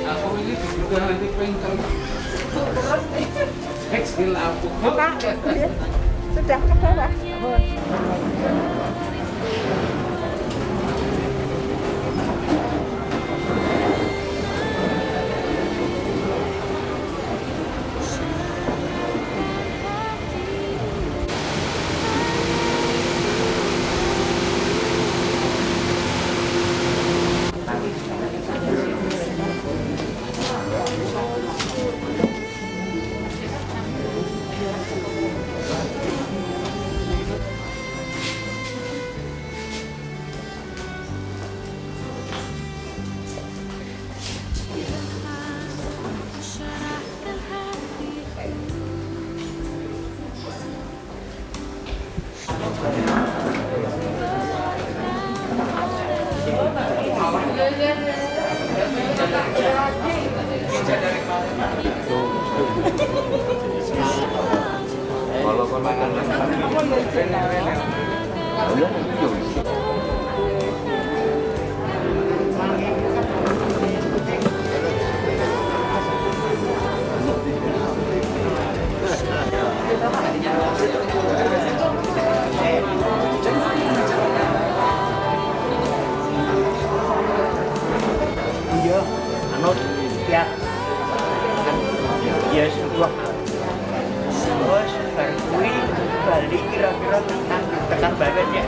Aku ini juga nanti pengen tekstil aku. Sudah ke bawah. Kalau kau makan iya, anut tiap ya sebuah terus berkui balik kira-kira tekan banget ya.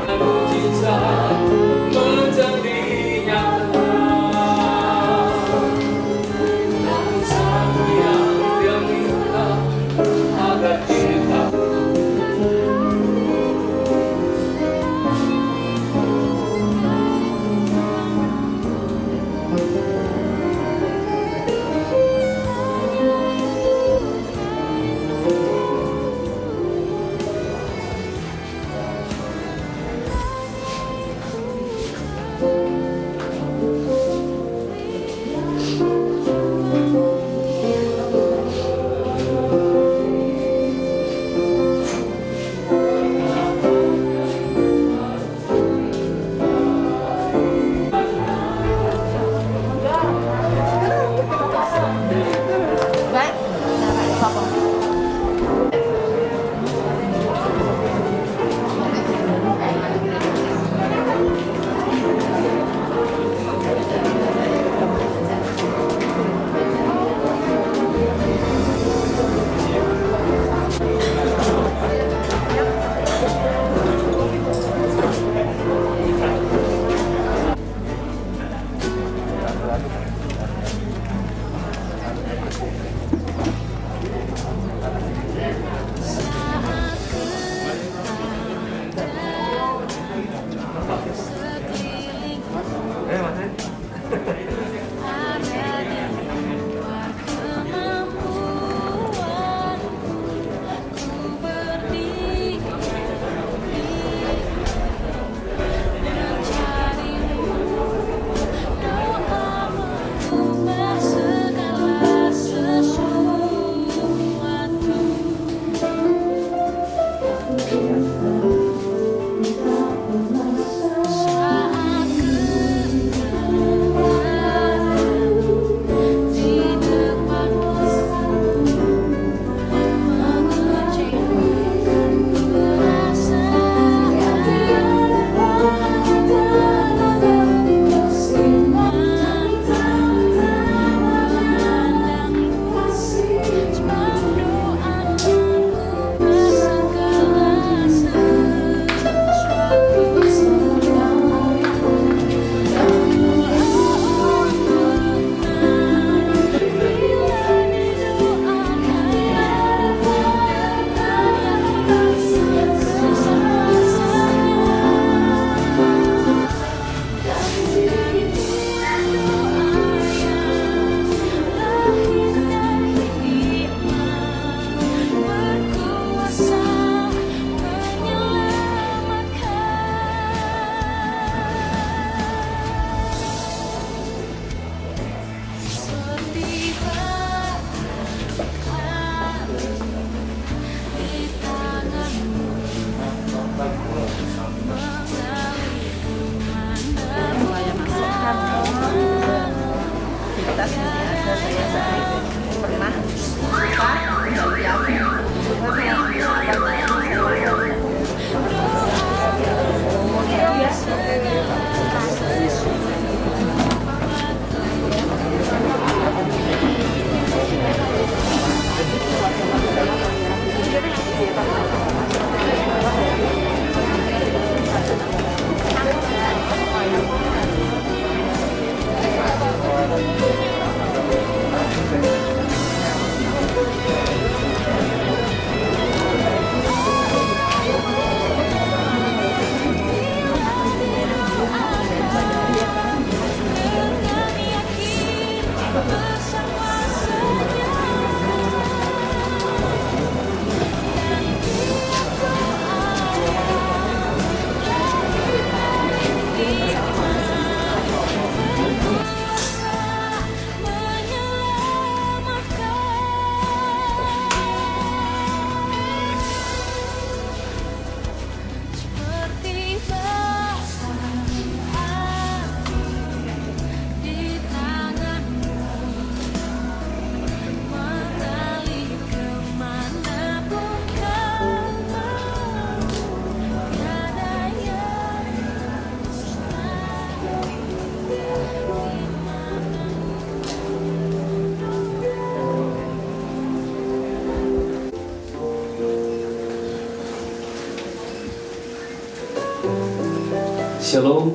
Shalom,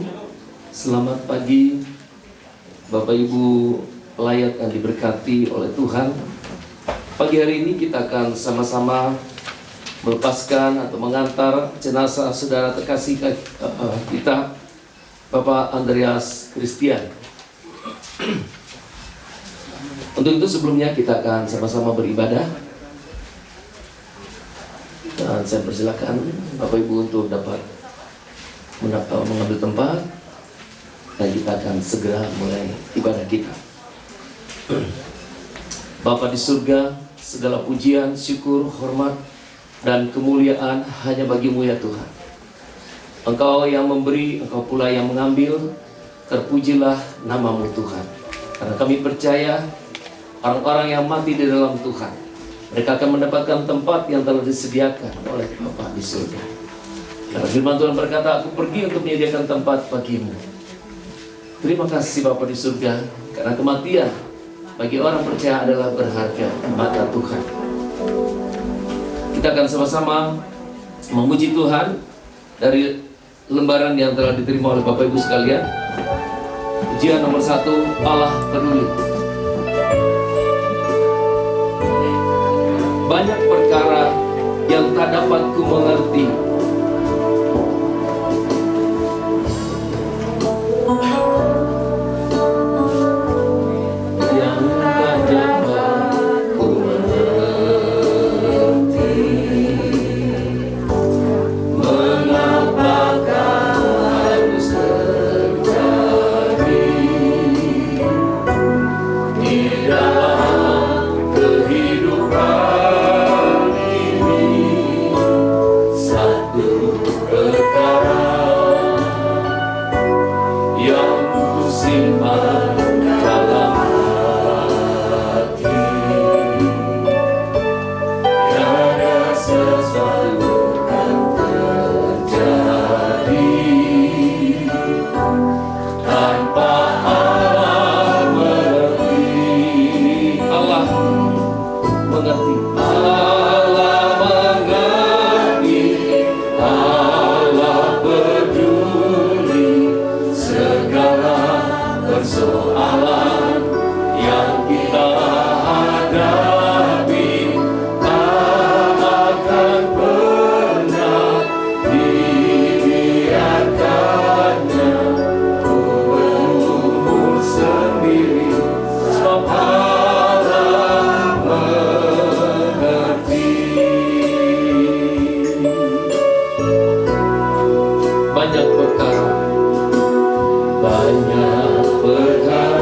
selamat pagi Bapak Ibu pelayat yang diberkati oleh Tuhan. Pagi hari ini kita akan sama-sama melepaskan atau mengantar jenazah saudara terkasih kita, Bapak Andreas Christian. Untuk itu sebelumnya kita akan sama-sama beribadah. Dan saya persilakan Bapak Ibu untuk dapat mengambil tempat, dan kita akan segera mulai ibadah kita. Bapa di surga, segala pujian, syukur, hormat, dan kemuliaan hanya bagi-Mu ya Tuhan. Engkau yang memberi, Engkau pula yang mengambil. Terpujilah nama-Mu Tuhan. Karena kami percaya orang-orang yang mati di dalam Tuhan, mereka akan mendapatkan tempat yang telah disediakan oleh Bapa di surga. Karena firman Tuhan berkata, aku pergi untuk menyediakan tempat bagimu. Terima kasih Bapa di surga, karena kematian bagi orang percaya adalah berharga di mata Tuhan. Kita akan sama-sama memuji Tuhan dari lembaran yang telah diterima oleh Bapak Ibu sekalian. Pujian nomor 1, Allah peduli. Banyak perkara yang tak dapat ku mengerti, yang tak dapat ku mengerti. Mengapakah harus terjadi di dalam kehidupan banyak perkara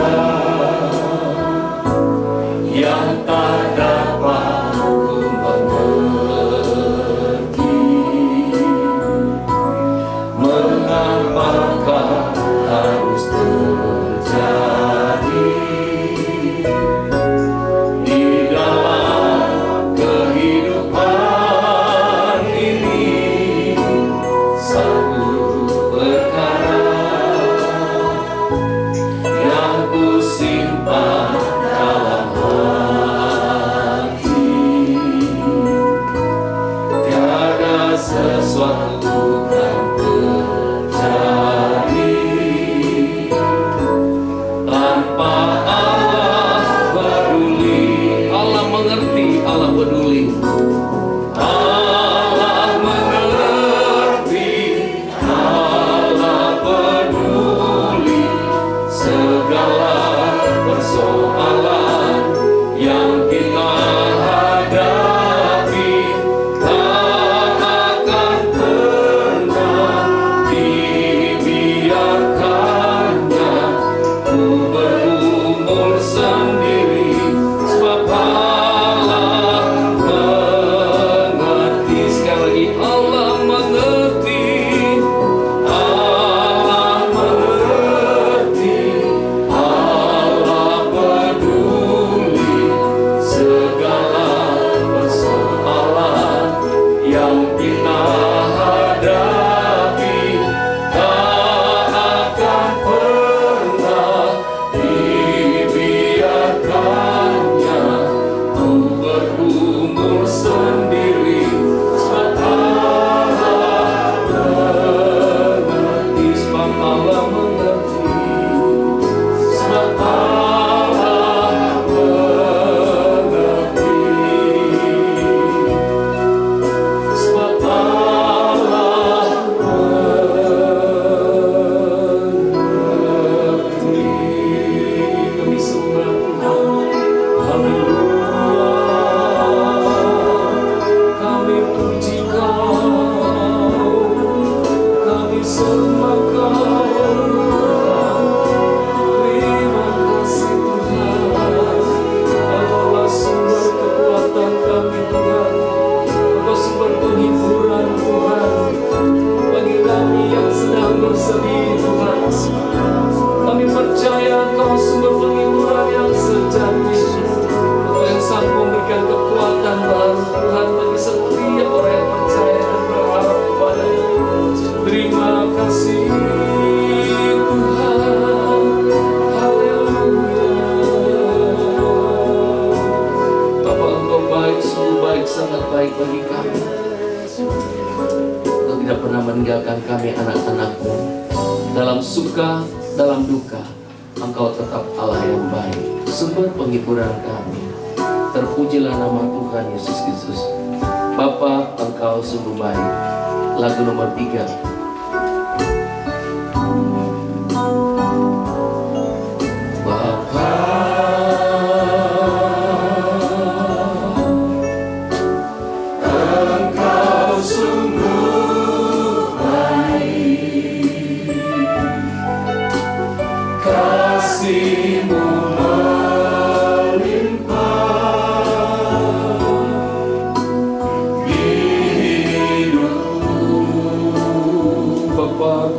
meninggalkan kami anak-anak-Mu. Dalam suka, dalam duka, Engkau tetap Allah yang baik, sumber penghiburan kami. Terpujilah nama Tuhan Yesus Kristus. Bapa, Engkau sungguh baik. Lagu nomor 3. Bapa, Engkau sungguh baik. Kasih-Mu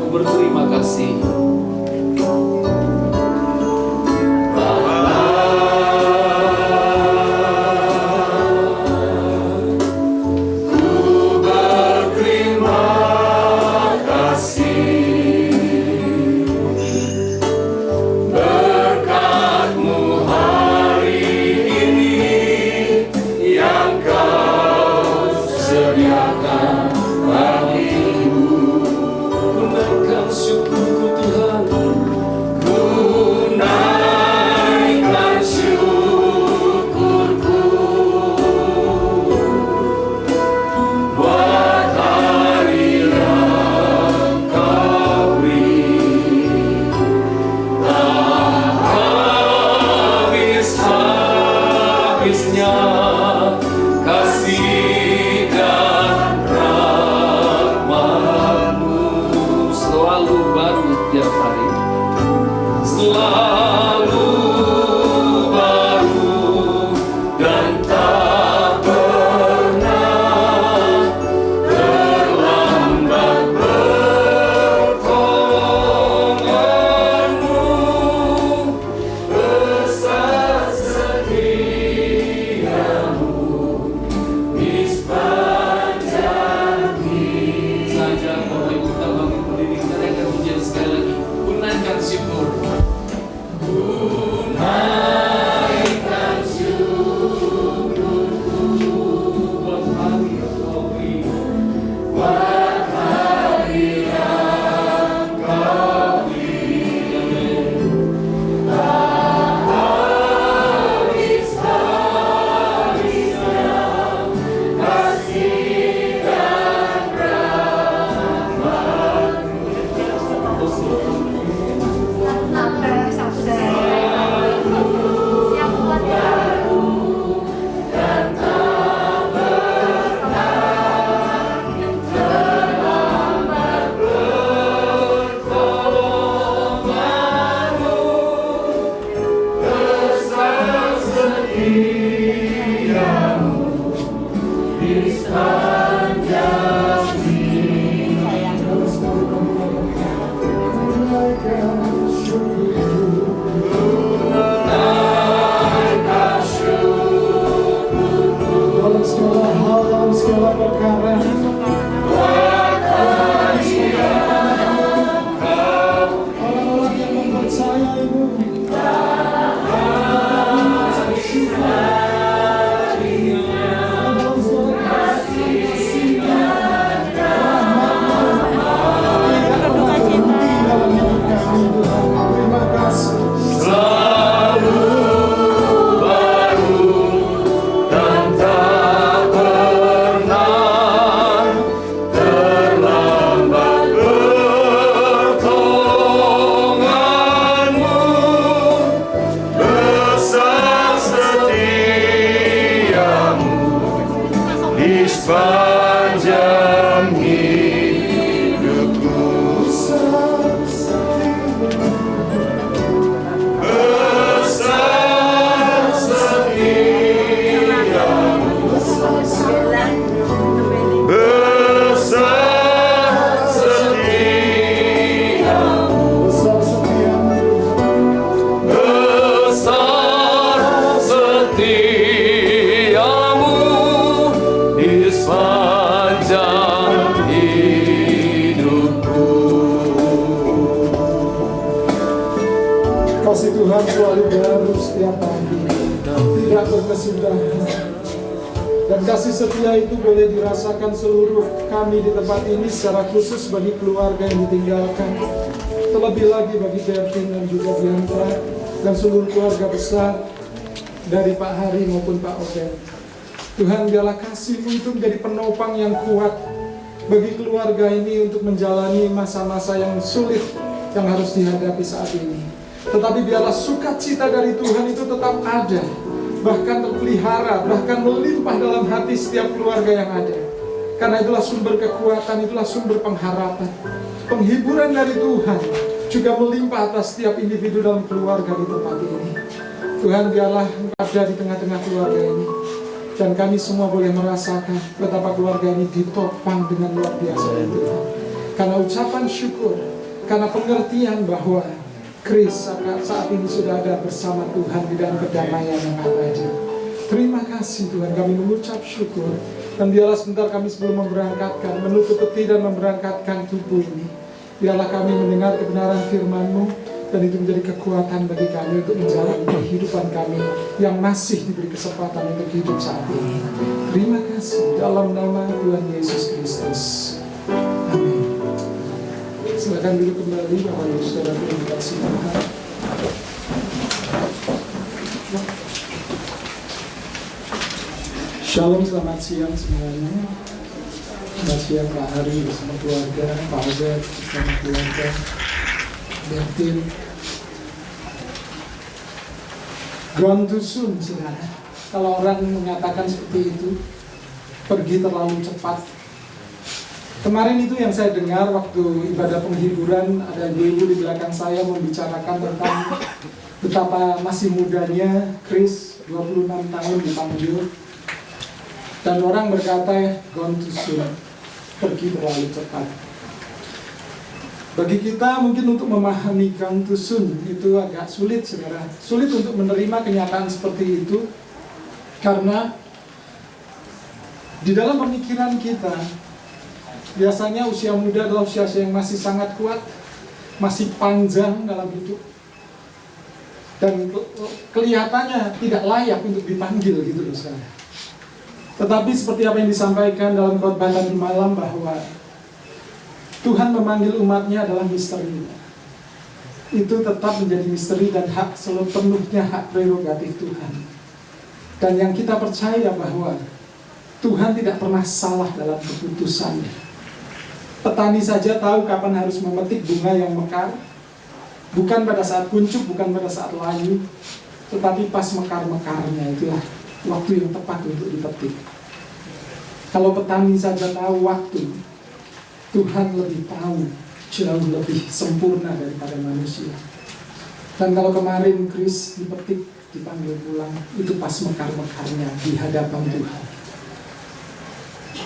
berterima kasih. Bapa, ku berterima kasih. Berkat-Mu hari ini yang Kau sediakan bagiku. Naikkan syukurku Tuhan, ku naikkan syukurku buat hari yang Kau beri. Tak habis-habisnya kasih dan rahmat-Mu, selalu baru tiap hari, selalu baru dan tak pernah terlambat pertolongan-Mu. Besar setia-Mu di sepanjang hidup. Saja Bapak Ibu kita bangun berdiri, kita naikkan pujian sekali lagi. Ku naikkan syukur, ku naikkan syukurku buat hari yang Kau beri, buat hari yang Kau beri. Tak habis-habisnya kasih dan rahmat-Mu. Besar setia-Mu di sepanjang naikkan syukurku dalam segala hal, dalam segala perkara. buat hari yang Kau Orang-orang yang mempercayai-Mu, dalam segala kasih dan rahmat-Mu, dalam hidup kami Tuhan. Terima kasih. selalu baru dan tak pernah terlambat pertolongan-Mu. Besar setia-Mu di sepanjang hidupku. Besar setia-Mu, besar setia-Mu, Besar setiamu, besar setiamu di sepanjang hidupku. kasih Tuhan selalu baru setiap pagi, tidak berkesudahan. Dan kasih setia itu boleh dirasakan seluruh kami di tempat ini, secara khusus bagi keluarga yang ditinggalkan. Terlebih lagi bagi Bertin dan juga Bianca dan seluruh keluarga besar dari Pak Hari maupun Pak Oden. Tuhan, biarlah kasih-Mu itu menjadi penopang yang kuat bagi keluarga ini untuk menjalani masa-masa yang sulit yang harus dihadapi saat ini. Tetapi biarlah sukacita dari Tuhan itu tetap ada, bahkan terpelihara, bahkan melimpah dalam hati setiap keluarga yang ada. Karena itulah sumber kekuatan, itulah sumber pengharapan. Penghiburan dari Tuhan juga melimpah atas setiap individu dalam keluarga di tempat ini. Tuhan, biarlah ada di tengah-tengah keluarga ini, dan kami semua boleh merasakan betapa keluarga ini ditopang dengan luar biasa dari Tuhan. Karena ucapan syukur, karena pengertian bahwa Kris saat ini sudah ada bersama Tuhan di dalam kedamaian yang abadi. Terima kasih Tuhan, kami mengucap syukur. Dan biarlah sebentar kami sebelum memberangkatkan, menutup peti dan memberangkatkan tubuh ini, biarlah kami mendengar kebenaran firman-Mu, dan itu menjadi kekuatan bagi kami untuk menjalani kehidupan kami yang masih diberi kesempatan untuk hidup saat ini. Terima kasih dalam nama Tuhan Yesus Kristus. Amin. Silakan duduk kembali, Bapak Ibu Saudara yang dikasihi Tuhan. Shalom, selamat siang semuanya. Selamat siang Pak Hari bersama keluarga, Pak Obed bersama keluarga, Bertin. Gone too soon, saudara. Kalau orang mengatakan seperti itu, pergi terlalu cepat. Kemarin itu yang saya dengar waktu ibadah penghiburan, ada ibu-ibu di belakang saya membicarakan tentang betapa masih mudanya Kris, 26 tahun dipanggil. Dan orang berkata, gone too soon, pergi terlalu cepat. Bagi kita mungkin untuk memahami gone too soon itu agak sulit, saudara. Sulit untuk menerima kenyataan seperti itu, karena di dalam pemikiran kita, biasanya usia muda adalah usia yang masih sangat kuat, masih panjang dalam hidup, dan kelihatannya tidak layak untuk dipanggil gitu loh, saudara. Tetapi seperti apa yang disampaikan dalam khotbah tadi malam, bahwa Tuhan memanggil umatnya adalah misteri. Itu tetap menjadi misteri dan hak sepenuhnya hak prerogatif Tuhan. Dan yang kita percaya bahwa Tuhan tidak pernah salah dalam keputusannya. Petani saja tahu kapan harus memetik bunga yang mekar, bukan pada saat kuncup, bukan pada saat layu, tetapi pas mekar-mekarnya itulah waktu yang tepat untuk dipetik. Kalau petani saja tahu waktu, Tuhan lebih tahu, jauh lebih sempurna daripada manusia. Dan kalau kemarin Kris dipetik, dipanggil pulang, itu pas mekar-mekarnya di hadapan Tuhan.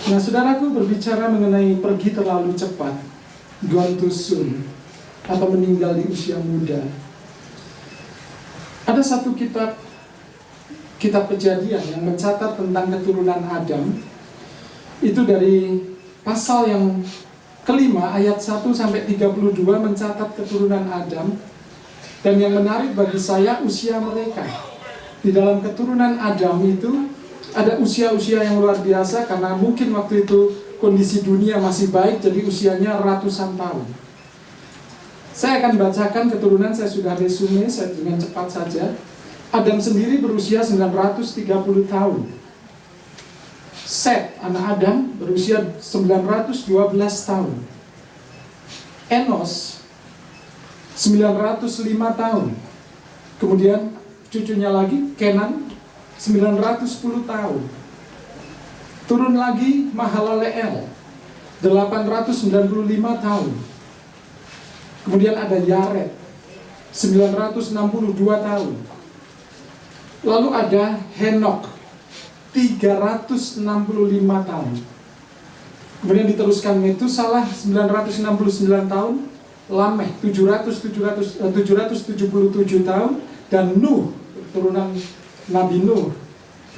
Nah, saudaraku, berbicara mengenai pergi terlalu cepat, gone too soon, atau meninggal di usia muda. Ada satu kitab Kejadian yang mencatat tentang keturunan Adam. Itu dari pasal yang kelima ayat 1 sampai 32 mencatat keturunan Adam. Dan yang menarik bagi saya, usia mereka. Di dalam keturunan Adam itu ada usia-usia yang luar biasa, karena mungkin waktu itu kondisi dunia masih baik, jadi usianya ratusan tahun. Saya akan bacakan keturunan, saya sudah resume, saya dengan cepat saja. Adam sendiri berusia 930 tahun. Set, anak Adam, berusia 912 tahun. Enos, 905 tahun. Kemudian cucunya lagi, Kenan, 910 tahun. Turun lagi Mahalaleel, 895 tahun. Kemudian ada Yared, 962 tahun. Lalu ada Henok, 365 tahun. Kemudian diteruskan Metusalah, 969 tahun. Lameh, 777 tahun. Dan Nuh, keturunan Nabi Nuh,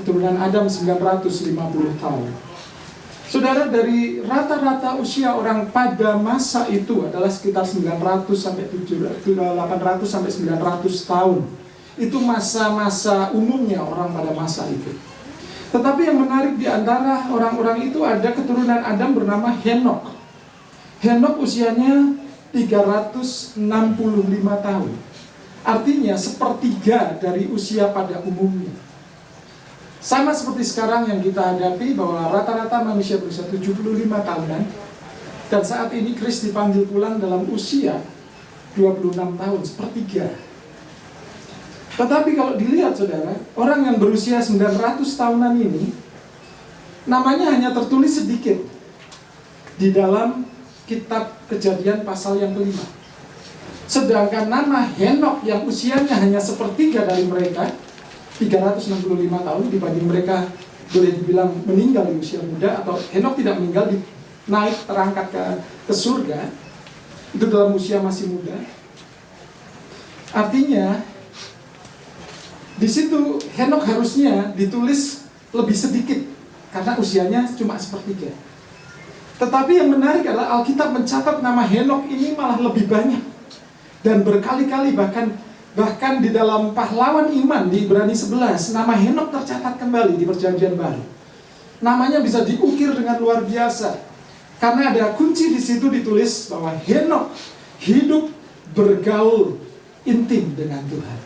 keturunan Adam, 950 tahun. Saudara, dari rata-rata usia orang pada masa itu adalah sekitar 900 sampai 800 sampai 900 tahun. Itu masa-masa umumnya orang pada masa itu. Tetapi yang menarik di antara orang-orang itu ada keturunan Adam bernama Henok. Henok usianya 365 tahun. Artinya sepertiga dari usia pada umumnya. Sama seperti sekarang yang kita hadapi bahwa rata-rata manusia berusia 75 tahunan. Dan saat ini Kris dipanggil pulang dalam usia 26 tahun, sepertiga. Tetapi kalau dilihat saudara, orang yang berusia 900 tahunan ini, namanya hanya tertulis sedikit di dalam kitab Kejadian pasal yang kelima. Sedangkan nama Henok yang usianya hanya sepertiga dari mereka, 365 tahun, dibanding mereka boleh dibilang meninggal di usia muda, atau Henok tidak meninggal, naik terangkat ke surga, itu dalam usia masih muda. Artinya di situ Henok harusnya ditulis lebih sedikit karena usianya cuma sepertiga. Tetapi yang menarik adalah Alkitab mencatat nama Henok ini malah lebih banyak. Dan berkali-kali bahkan di dalam pahlawan iman di Ibrani 11, nama Henok tercatat kembali di Perjanjian Baru. Namanya bisa diukir dengan luar biasa. Karena ada kunci di situ ditulis bahwa Henok hidup bergaul intim dengan Tuhan.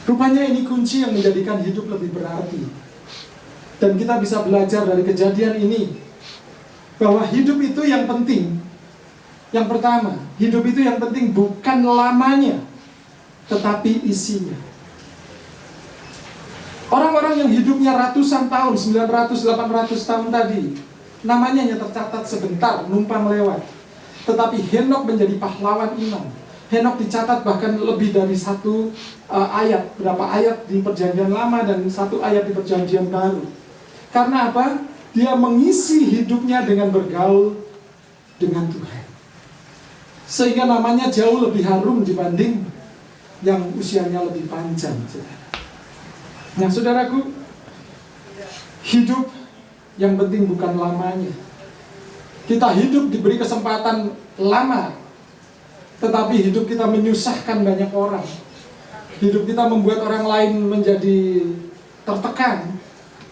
Rupanya ini kunci yang menjadikan hidup lebih berarti. Dan kita bisa belajar dari kejadian ini bahwa hidup itu yang penting. Yang pertama, hidup itu yang penting bukan lamanya, tetapi isinya. Orang-orang yang hidupnya ratusan tahun, 900, 800 tahun tadi, namanya hanya tercatat sebentar, numpang lewat. Tetapi Henok menjadi pahlawan iman. Henok dicatat bahkan lebih dari satu ayat, berapa ayat di Perjanjian Lama dan satu ayat di Perjanjian Baru. Karena apa? Dia mengisi hidupnya dengan bergaul dengan Tuhan. Sehingga namanya jauh lebih harum dibanding yang usianya lebih panjang. Nah saudaraku, hidup yang penting bukan lamanya. Kita hidup diberi kesempatan lama, tetapi hidup kita menyusahkan banyak orang. Hidup kita membuat orang lain menjadi tertekan.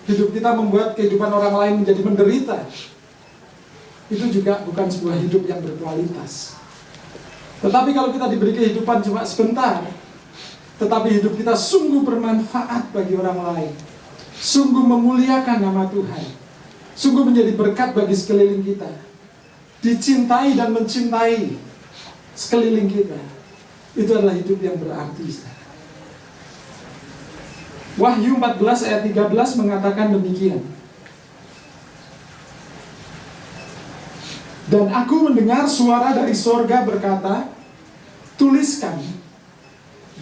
Hidup kita membuat kehidupan orang lain menjadi menderita. Itu juga bukan sebuah hidup yang berkualitas. Tetapi kalau kita diberi kehidupan cuma sebentar, tetapi hidup kita sungguh bermanfaat bagi orang lain, sungguh memuliakan nama Tuhan, sungguh menjadi berkat bagi sekeliling kita, dicintai dan mencintai sekeliling kita, itu adalah hidup yang berarti. Wahyu 14 ayat 13 mengatakan demikian. Dan aku mendengar suara dari sorga berkata, tuliskan,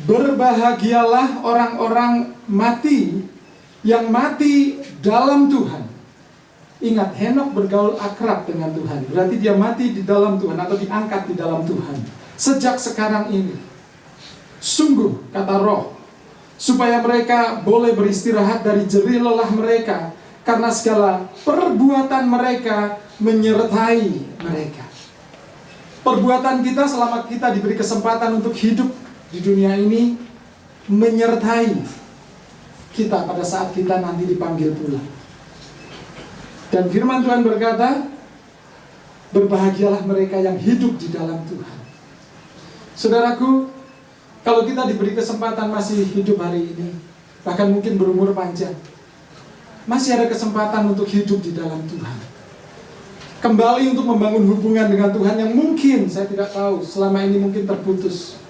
berbahagialah orang-orang mati yang mati dalam Tuhan. Ingat, Henok bergaul akrab dengan Tuhan. Berarti dia mati di dalam Tuhan atau diangkat di dalam Tuhan. Sejak sekarang ini. Sungguh, kata Roh, supaya mereka boleh beristirahat dari jerih lelah mereka, karena segala perbuatan mereka menyertai mereka. Perbuatan kita selama kita diberi kesempatan untuk hidup di dunia ini menyertai kita pada saat kita nanti dipanggil pulang. Dan firman Tuhan berkata, berbahagialah mereka yang hidup di dalam Tuhan. Saudaraku, kalau kita diberi kesempatan masih hidup hari ini, bahkan mungkin berumur panjang, masih ada kesempatan untuk hidup di dalam Tuhan. Kembali untuk membangun hubungan dengan Tuhan yang mungkin, saya tidak tahu, selama ini mungkin terputus.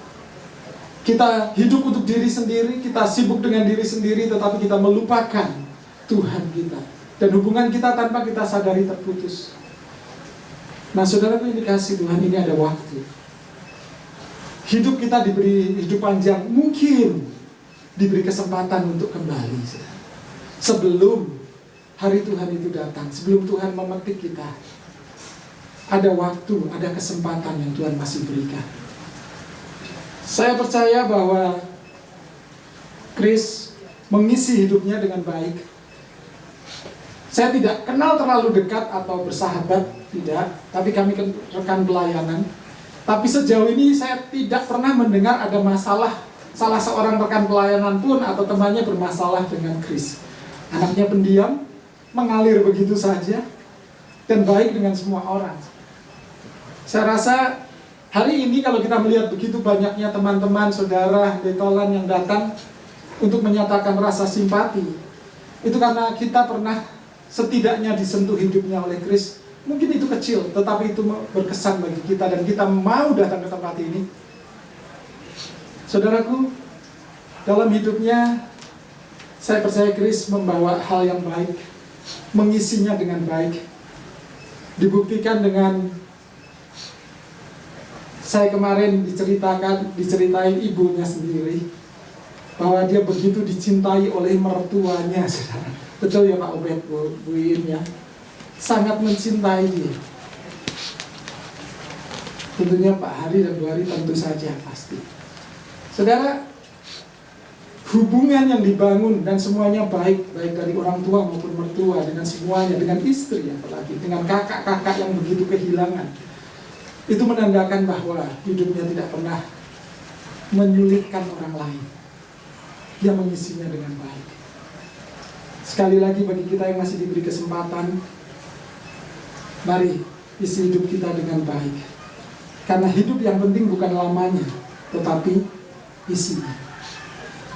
Kita hidup untuk diri sendiri, kita sibuk dengan diri sendiri, tetapi kita melupakan Tuhan kita. Dan hubungan kita tanpa kita sadari terputus. Nah saudaraku, ini kasih Tuhan, ini ada waktu. Hidup kita diberi hidup panjang, mungkin diberi kesempatan untuk kembali. Sebelum hari Tuhan itu datang, sebelum Tuhan memetik kita, ada waktu, ada kesempatan yang Tuhan masih berikan. Saya percaya bahwa Chris mengisi hidupnya dengan baik. Saya tidak kenal terlalu dekat atau bersahabat, tidak. Tapi kami rekan pelayanan. Tapi sejauh ini saya tidak pernah mendengar ada masalah, salah seorang rekan pelayanan pun atau temannya bermasalah dengan Chris. Anaknya pendiam, mengalir begitu saja, dan baik dengan semua orang. Saya rasa hari ini kalau kita melihat begitu banyaknya teman-teman, saudara, betolan yang datang untuk menyatakan rasa simpati, itu karena kita pernah setidaknya disentuh hidupnya oleh Kris. Mungkin itu kecil, tetapi itu berkesan bagi kita dan kita mau datang ke tempat ini. Saudaraku, dalam hidupnya saya percaya Kris membawa hal yang baik, mengisinya dengan baik. Dibuktikan dengan saya kemarin diceritain ibunya sendiri bahwa dia begitu dicintai oleh mertuanya, saudara. Betul ya Pak Obed, Bu In ya, sangat mencintai dia. Tentunya Pak Hari dan Bu Hari tentu saja pasti. Saudara, hubungan yang dibangun dan semuanya baik dari orang tua maupun mertua, dengan semuanya, dengan istri apalagi, dengan kakak-kakak yang begitu kehilangan, itu menandakan bahwa hidupnya tidak pernah menyulitkan orang lain. Dia mengisinya dengan baik. Sekali lagi bagi kita yang masih diberi kesempatan, mari isi hidup kita dengan baik. Karena hidup yang penting bukan lamanya, tetapi isinya.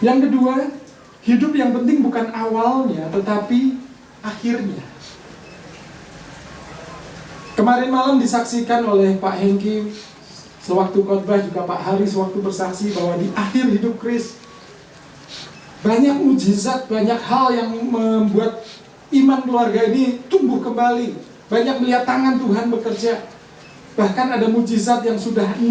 Yang kedua, hidup yang penting bukan awalnya, tetapi akhirnya. Kemarin malam disaksikan oleh Pak Hengki sewaktu khotbah, juga Pak Hari sewaktu bersaksi bahwa di akhir hidup Kris banyak mujizat, banyak hal yang membuat iman keluarga ini tumbuh kembali. Banyak melihat tangan Tuhan bekerja. Bahkan ada mujizat yang sudah 0,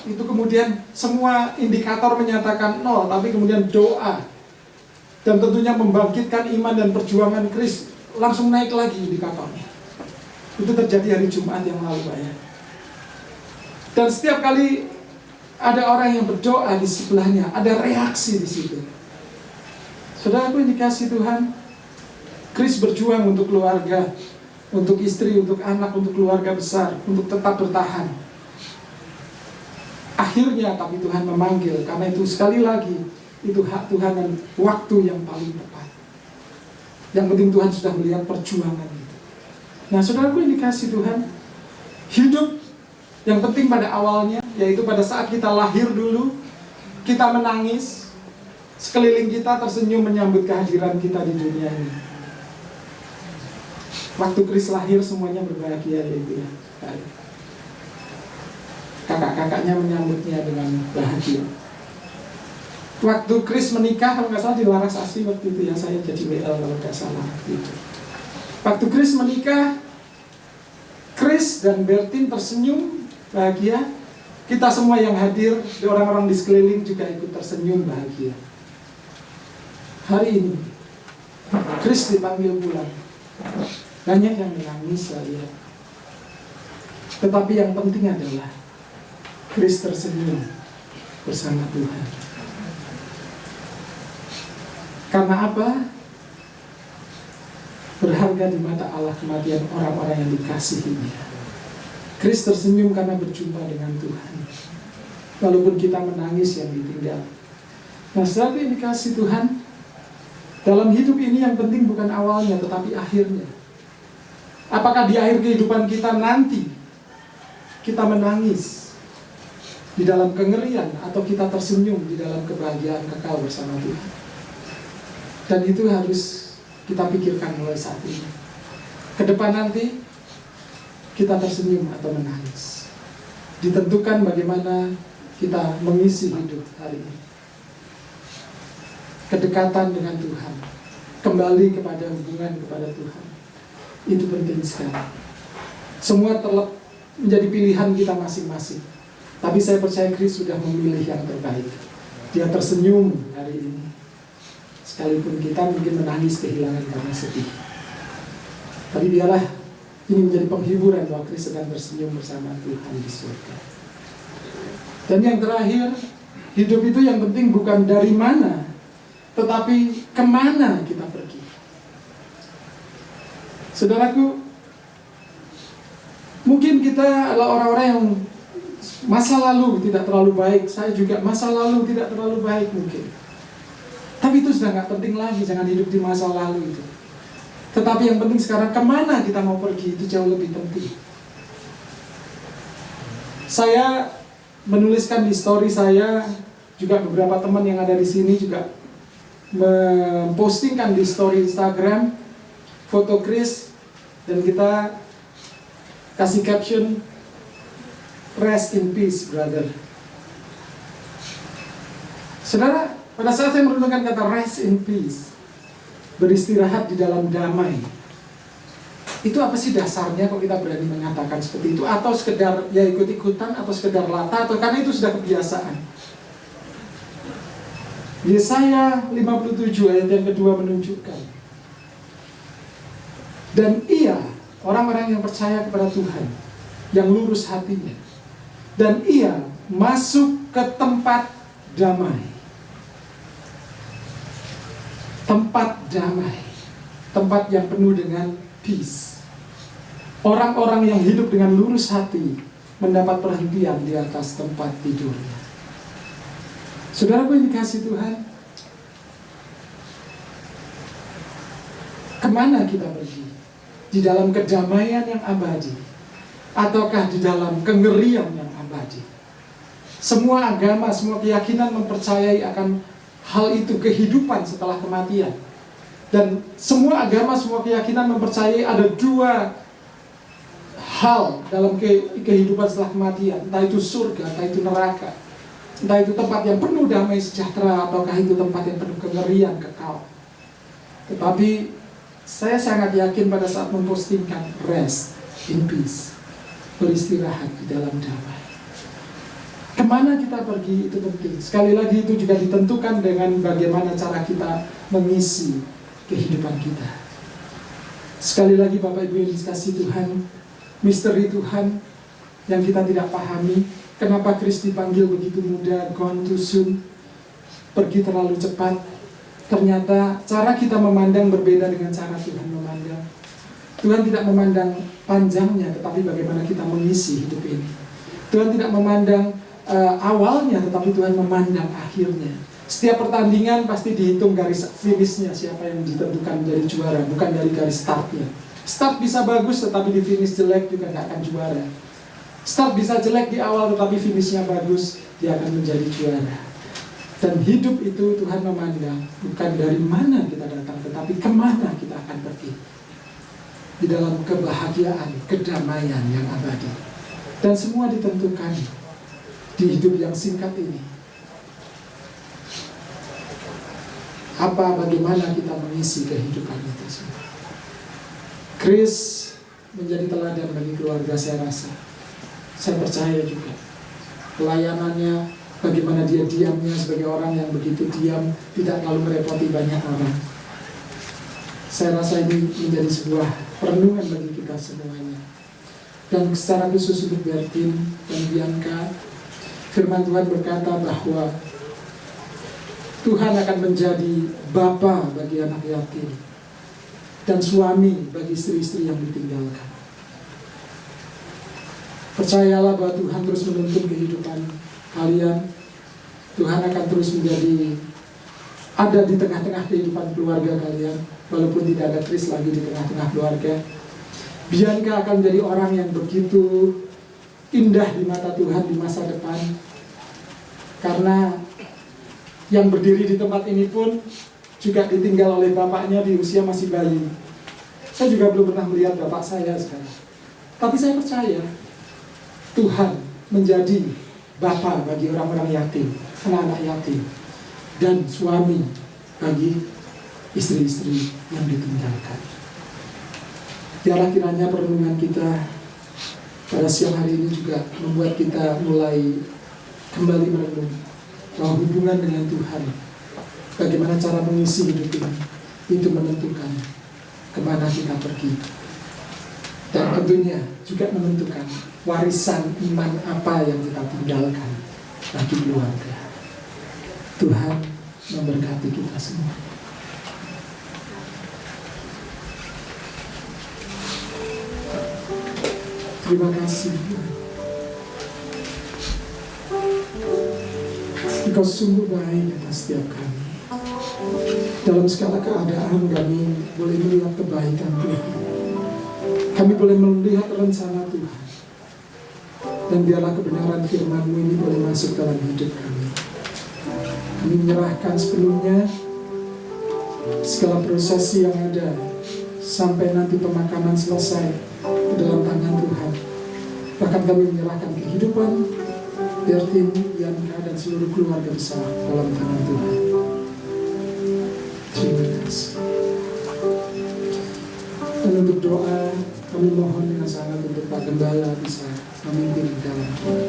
itu kemudian semua indikator menyatakan 0, tapi kemudian doa dan tentunya membangkitkan iman dan perjuangan Kris langsung naik lagi indikatornya. Itu terjadi hari Jumat yang lalu, Pak ya. Dan setiap kali ada orang yang berdoa di sebelahnya, ada reaksi di situ. Saudara, aku dikasih Tuhan, Kris berjuang untuk keluarga, untuk istri, untuk anak, untuk keluarga besar, untuk tetap bertahan. Akhirnya tapi Tuhan memanggil, karena itu sekali lagi, itu hak Tuhan dan waktu yang paling tepat. Yang penting Tuhan sudah melihat perjuangan itu. Nah, saudaraku yang dikasih Tuhan, hidup yang penting pada awalnya, yaitu pada saat kita lahir dulu, kita menangis, sekeliling kita tersenyum menyambut kehadiran kita di dunia ini. Waktu Kris lahir semuanya berbahagia, ya Ibu ya. Kakak-kakaknya menyambutnya dengan bahagia. Waktu Kris menikah, kalau nggak salah di Laras Asli waktu itu ya, saya jadi WL kalau nggak salah gitu. Waktu Kris menikah, Kris dan Bertin tersenyum bahagia. Kita semua yang hadir, orang-orang di sekeliling juga ikut tersenyum bahagia. Hari ini Kris dipanggil pulang. Banyak yang menangis saya lihat. Tetapi yang penting adalah Kris tersenyum bersama Tuhan. Karena apa? Berharga di mata Allah kematian orang-orang yang dikasihinya. Kris tersenyum karena berjumpa dengan Tuhan. Walaupun kita menangis yang ditinggal. Nah, saat ini dikasih Tuhan, dalam hidup ini yang penting bukan awalnya, tetapi akhirnya. Apakah di akhir kehidupan kita nanti kita menangis di dalam kengerian, atau kita tersenyum di dalam kebahagiaan kekal bersama Tuhan? Dan itu harus kita pikirkan mulai saat ini. Ke depan nanti kita tersenyum atau menangis, ditentukan bagaimana kita mengisi hidup hari ini. Kedekatan dengan Tuhan, kembali kepada hubungan kepada Tuhan, itu penting sekali. Semua menjadi pilihan kita masing-masing. Tapi saya percaya Kris sudah memilih yang terbaik. Dia tersenyum hari ini, sekalipun kita mungkin menangis kehilangan karena sedih. Tapi biarlah ini menjadi penghiburan bahwa Kris sedang tersenyum bersama Tuhan di surga. Dan yang terakhir, hidup itu yang penting bukan dari mana, tetapi kemana kita pergi. Saudaraku, mungkin kita adalah orang-orang yang masa lalu tidak terlalu baik. Saya juga masa lalu tidak terlalu baik mungkin. Tapi itu sudah nggak penting lagi, jangan hidup di masa lalu itu. Tetapi yang penting sekarang kemana kita mau pergi, itu jauh lebih penting. Saya menuliskan di story saya, juga beberapa teman yang ada di sini juga mempostingkan di story Instagram foto Chris, dan kita kasih caption "Rest in peace, brother." Saudara, pada saat saya merenungkan kata rest in peace, beristirahat di dalam damai, itu apa sih dasarnya kok kita berani mengatakan seperti itu? Atau sekedar ya ikut-ikutan, atau sekedar latah, atau karena itu sudah kebiasaan? Yesaya 57 ayat yang kedua menunjukkan, dan ia, orang-orang yang percaya kepada Tuhan, yang lurus hatinya, dan ia masuk ke tempat damai. Tempat damai, tempat yang penuh dengan peace. Orang-orang yang hidup dengan lurus hati mendapat perhentian di atas tempat tidurnya. Saudaraku yang dikasihi Tuhan, kemana kita pergi? Di dalam kedamaian yang abadi, ataukah di dalam kengerian yang abadi? Semua agama, semua keyakinan mempercayai akan hal itu, kehidupan setelah kematian. Dan semua agama, semua keyakinan mempercayai ada dua hal dalam kehidupan setelah kematian. Entah itu surga, entah itu neraka. Entah itu tempat yang penuh damai sejahtera, ataukah itu tempat yang penuh kengerian kekal. Tetapi saya sangat yakin pada saat mempostingkan rest in peace, beristirahat di dalam damai, kemana kita pergi itu penting. Sekali lagi itu juga ditentukan dengan bagaimana cara kita mengisi kehidupan kita. Sekali lagi Bapak Ibu yang dikasihi Tuhan, misteri Tuhan yang kita tidak pahami. Kenapa Kristus dipanggil begitu muda, gone too soon, pergi terlalu cepat. Ternyata cara kita memandang berbeda dengan cara Tuhan memandang. Tuhan tidak memandang panjangnya, tetapi bagaimana kita mengisi hidup ini. Tuhan tidak memandang awalnya, tetapi Tuhan memandang akhirnya. Setiap pertandingan pasti dihitung garis finishnya, siapa yang ditentukan menjadi juara, bukan dari garis startnya. Start bisa bagus, tetapi di finish jelek juga nggak akan juara. Start bisa jelek di awal, tetapi finishnya bagus, dia akan menjadi juara. Dan hidup itu Tuhan memandang bukan dari mana kita datang, tetapi kemana kita akan pergi. Di dalam kebahagiaan, kedamaian yang abadi. Dan semua ditentukan di hidup yang singkat ini. Bagaimana kita mengisi kehidupan itu semua. Chris menjadi teladan bagi keluarga, saya rasa. Saya percaya juga pelayanannya, bagaimana dia diamnya sebagai orang yang begitu diam, tidak terlalu merepoti banyak orang. Saya rasa ini menjadi sebuah perenungan bagi kita semuanya. Dan secara khusus untuk Bertin dan Bianca, firman Tuhan berkata bahwa Tuhan akan menjadi bapa bagi anak yatim dan suami bagi istri-istri yang ditinggalkan. Percayalah bahwa Tuhan terus menuntun kehidupan kalian. Tuhan akan terus menjadi ada di tengah-tengah kehidupan keluarga kalian, walaupun tidak ada Chris lagi di tengah-tengah keluarga. Bianca akan menjadi orang yang begitu indah di mata Tuhan di masa depan, karena yang berdiri di tempat ini pun juga ditinggal oleh bapaknya di usia masih bayi. Saya juga belum pernah melihat bapak saya sekarang. Tapi saya percaya Tuhan menjadi bapa bagi orang-orang yatim, anak-anak yatim, dan suami bagi istri-istri yang ditinggalkan. Biarlah kiranya perenungan kita pada siang hari ini juga membuat kita mulai kembali merenung bahwa hubungan dengan Tuhan, bagaimana cara mengisi hidup ini, itu menentukan kemana kita pergi. Dan tentunya juga menentukan warisan iman apa yang kita tinggalkan bagi keluarga. Tuhan memberkati kita semua. Terima kasih. Engkau sungguh baik atas setiap kami. Dalam segala keadaan kami boleh melihat kebaikan Tuhan. Kami boleh melihat rencana Tuhan. Dan biarlah kebenaran firman-Mu ini boleh masuk dalam hidup kami. Kami menyerahkan sepenuhnya segala prosesi yang ada sampai nanti pemakaman selesai ke dalam tangan Tuhan. Bahkan kami menyerahkan kehidupan Bertin, Yanka, dan seluruh keluarga besar dalam tangan Tuhan. Terima kasih. Dan untuk doa, kami mohon dengan sangat untuk Pak Gembala bisa memimpin dalam doa.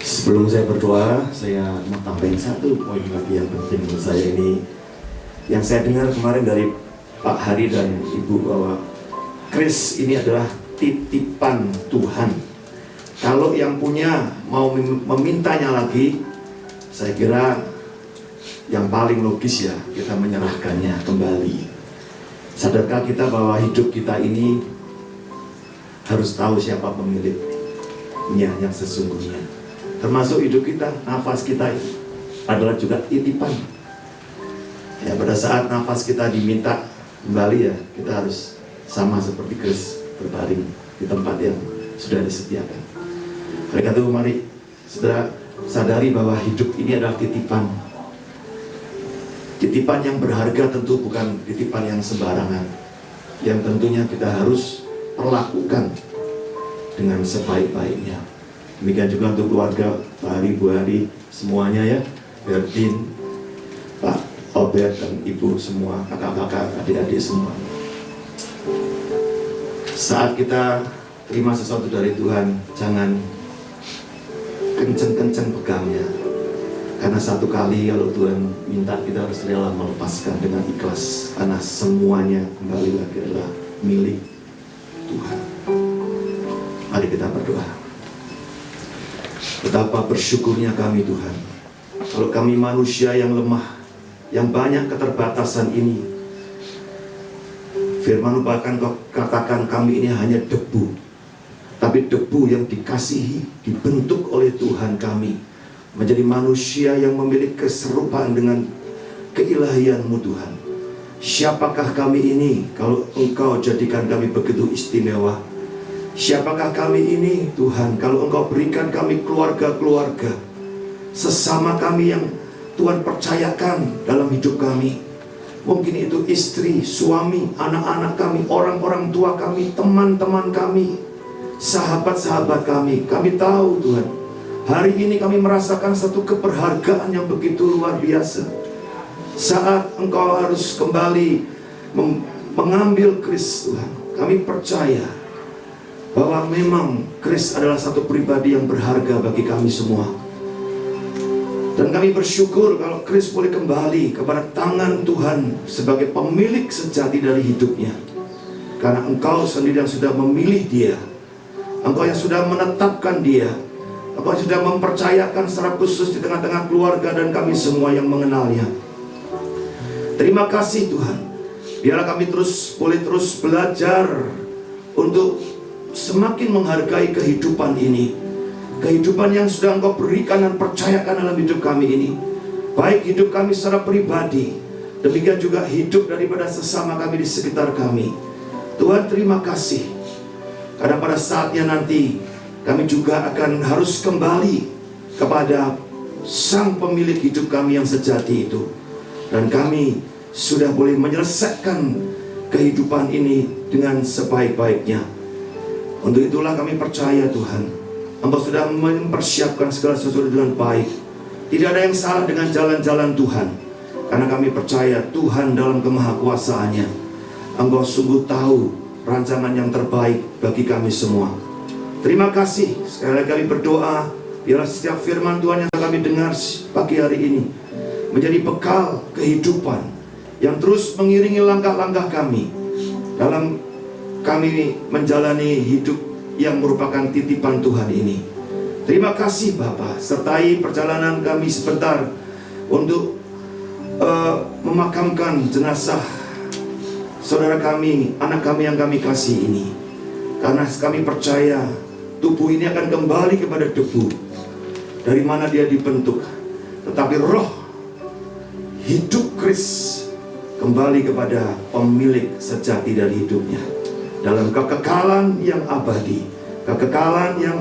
Sebelum saya berdoa, saya mau tambahin satu poin lagi yang penting menurut saya ini. Yang saya dengar kemarin dari Pak Hari dan Ibu bahwa Kris ini adalah titipan Tuhan. Kalau yang punya mau memintanya lagi, saya kira yang paling logis ya kita menyerahkannya kembali. Sadarkah kita bahwa hidup kita ini harus tahu siapa pemiliknya yang sesungguhnya. Termasuk hidup kita, nafas kita adalah juga titipan. Ya, pada saat nafas kita diminta kembali ya, kita harus sama seperti Kris berbaring di tempat yang sudah disediakan. Oleh karena itu mari saudara sadari bahwa hidup ini adalah titipan. Titipan yang berharga tentu bukan titipan yang sembarangan. Yang tentunya kita harus perlakukan dengan sebaik-baiknya. Demikian juga untuk keluarga Pak Hari, Bu Hari, semuanya ya, Bertin, Pak Obed dan Ibu semua, kakak-kakak, adik-adik semua. Saat kita terima sesuatu dari Tuhan, jangan kenceng-kenceng pegangnya. Karena satu kali kalau Tuhan minta, kita harus rela melepaskan dengan ikhlas. Karena semuanya kembali lagi adalah milik Tuhan. Mari kita berdoa. Betapa bersyukurnya kami Tuhan, kalau kami manusia yang lemah, yang banyak keterbatasan ini. Firman bahkan kau katakan kami ini hanya debu, tapi debu yang dikasihi, dibentuk oleh Tuhan kami menjadi manusia yang memiliki keserupaan dengan keilahian-Mu Tuhan. Siapakah kami ini kalau Engkau jadikan kami begitu istimewa? Siapakah kami ini Tuhan kalau Engkau berikan kami keluarga-keluarga, sesama kami yang Tuhan percayakan dalam hidup kami. Mungkin itu istri, suami, anak-anak kami, orang-orang tua kami, teman-teman kami, sahabat-sahabat kami. Kami tahu Tuhan, hari ini kami merasakan satu keberhargaan yang begitu luar biasa. Saat Engkau harus kembali mengambil Kris Tuhan, kami percaya bahwa memang Kris adalah satu pribadi yang berharga bagi kami semua. Dan kami bersyukur kalau Kris boleh kembali kepada tangan Tuhan sebagai pemilik sejati dari hidupnya. Karena Engkau sendiri yang sudah memilih dia, Engkau yang sudah menetapkan dia, Engkau yang sudah mempercayakan secara khusus di tengah-tengah keluarga dan kami semua yang mengenalnya. Terima kasih Tuhan. Biarlah kami boleh terus belajar untuk semakin menghargai kehidupan ini, kehidupan yang sudah Engkau berikan dan percayakan dalam hidup kami ini, baik hidup kami secara pribadi, demikian juga hidup daripada sesama kami di sekitar kami. Tuhan terima kasih, karena pada saatnya nanti kami juga akan harus kembali kepada Sang pemilik hidup kami yang sejati itu, dan kami sudah boleh menyelesaikan kehidupan ini dengan sebaik-baiknya. Untuk itulah kami percaya Tuhan, Engkau sudah mempersiapkan segala sesuatu dengan baik. Tidak ada yang salah dengan jalan-jalan Tuhan, karena kami percaya Tuhan dalam kemahakuasaannya, Engkau sungguh tahu rancangan yang terbaik bagi kami semua. Terima kasih. Sekali lagi kami berdoa, biarlah setiap firman Tuhan yang kami dengar pagi hari ini menjadi bekal kehidupan yang terus mengiringi langkah-langkah kami dalam kami menjalani hidup yang merupakan titipan Tuhan ini. Terima kasih Bapa, sertai perjalanan kami sebentar untuk memakamkan jenazah saudara kami, anak kami yang kami kasih ini. Karena kami percaya tubuh ini akan kembali kepada debu dari mana dia dibentuk. Tetapi roh hidup Kris kembali kepada pemilik sejati dari hidupnya, dalam kekekalan yang abadi, kekekalan yang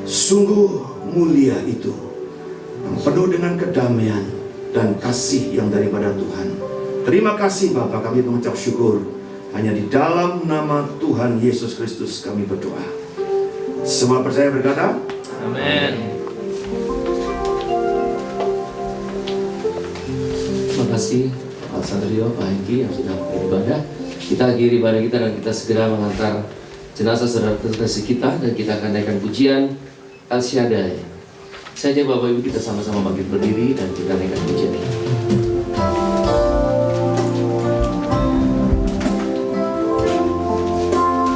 sungguh mulia itu, yang penuh dengan kedamaian dan kasih yang daripada Tuhan. Terima kasih Bapa, kami mengucap syukur. Hanya di dalam nama Tuhan Yesus Kristus kami berdoa. Semua percaya berkata, Amin. Terima kasih Pak Sandrio, Pak Hengki yang sudah beribadah. Kita akhiri ibadah kita dan kita segera mengantar jenazah saudara terkasih kita, dan kita akan naikkan pujian El Shaddai. Saja Bapak Ibu, kita sama-sama bangkit berdiri dan kita naikkan pujian ini.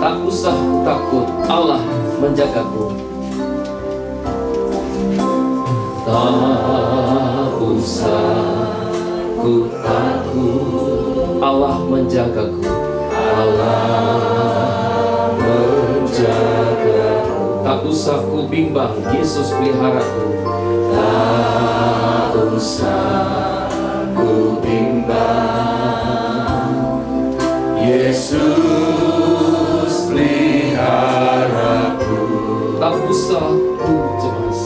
Tak usah ku takut, Allah menjagaku. Tak usah ku takut, Allah menjagaku. Allah menjagaku. Tak usah ku bimbang, Yesus peliharaku. Tak usah ku bimbang, Yesus peliharaku. Tak usah ku cemas,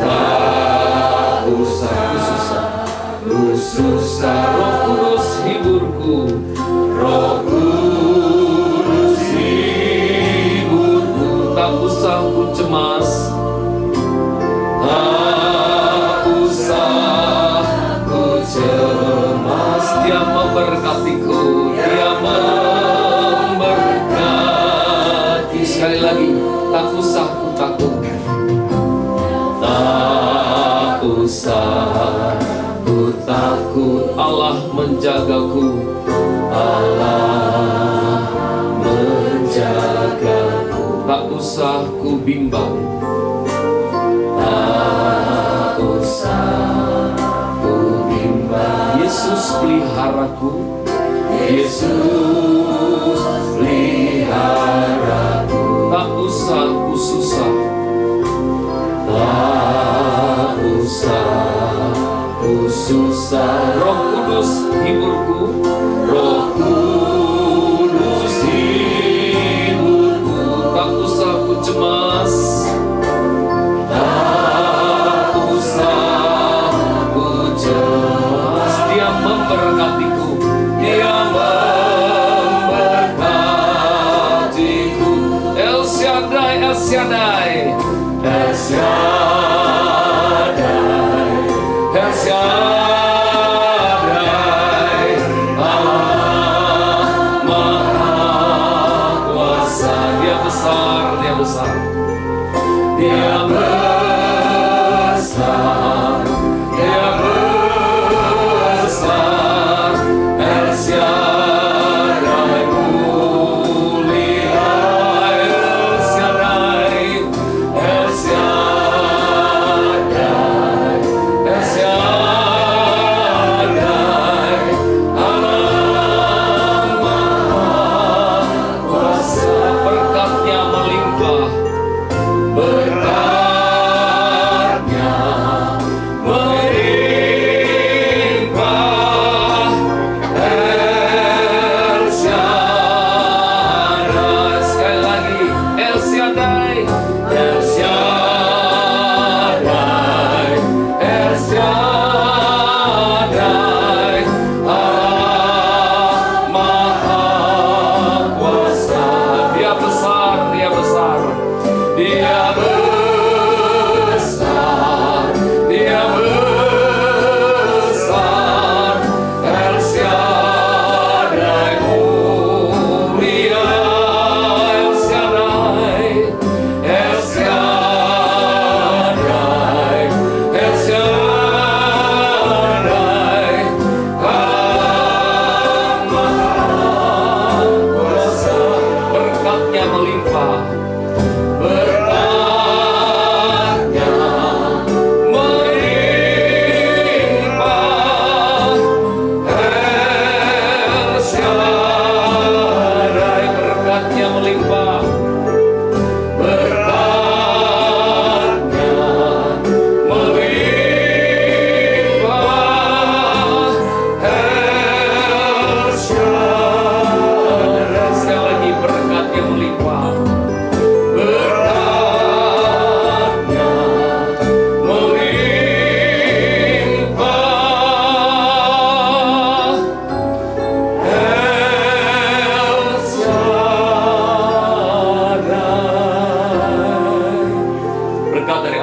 tak usah ku susah, ku susah. Roh Kudus hiburku, Roh Kudus hiburku. Tak usah ku cemas, tak usah ku cemas. Dia memberkatiku, Dia memberkati. Sekali lagi, tak usah ku takut, tak usah ku takut. Allah menjagaku, Allah menjagaku. Tak usah ku bimbang, tak usah ku bimbang. Yesus peliharaku, Yesus peliharaku. Tak usah ku susah, tak usah ku susah. Roh Kudus hiburku, Roh Kudus hiburku. Tak usah ku cemas, tak usah ku cemas. Dia memberkatiku, Dia memberkatiku. El Shaddai, El Shaddai, El Shaddai, El Shaddai. Allah Maha Kuasa. Dia besar, Dia besar, Dia besar, Dia besar. El Shaddai mulia, El Shaddai, El Shaddai, El Shaddai. Allah Maha Kuasa. Berkatnya melimpah, berkatnya melimpah. El Shaddai. Sekali lagi, El Shaddai, El Shaddai, El Shaddai. Allah Maha Kuasa. Dia besar, Dia besar.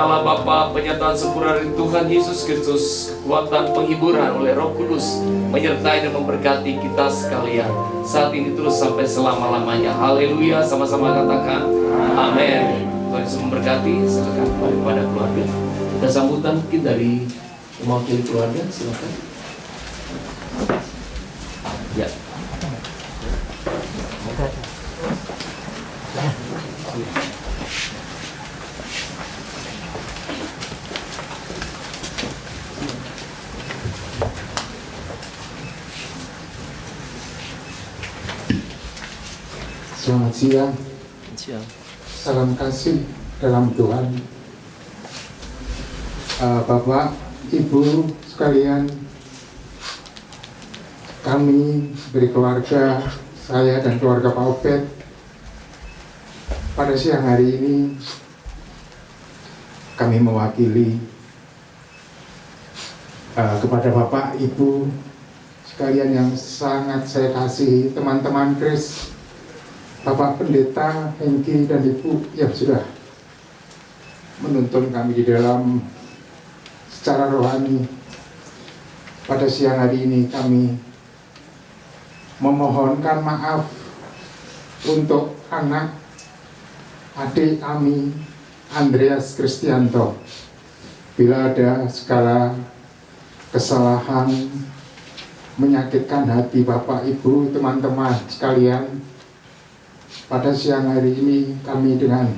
Allah Bapa, penyertaan sempurna dari Tuhan Yesus Kristus, kekuatan penghiburan oleh Roh Kudus menyertai dan memberkati kita sekalian saat ini terus sampai selama-lamanya. Haleluya, sama-sama katakan amin. Tuhan Yesus memberkati. Silakan kembali kepada keluarga. Ada sambutan mungkin dari mewakili keluarga, silakan. Ya. Selamat siang. Salam kasih dalam Tuhan. Bapak, Ibu sekalian, kami dari keluarga saya dan keluarga Pak Obed pada siang hari ini kami mewakili kepada Bapak Ibu sekalian yang sangat saya kasihi, teman-teman Kris, Bapak Pendeta Hengki dan Ibu yang sudah menuntun kami di dalam secara rohani. Pada siang hari ini kami memohonkan maaf untuk anak adik kami Andreas Kristianto bila ada segala kesalahan menyakitkan hati Bapak Ibu teman-teman sekalian. Pada siang hari ini kami dengan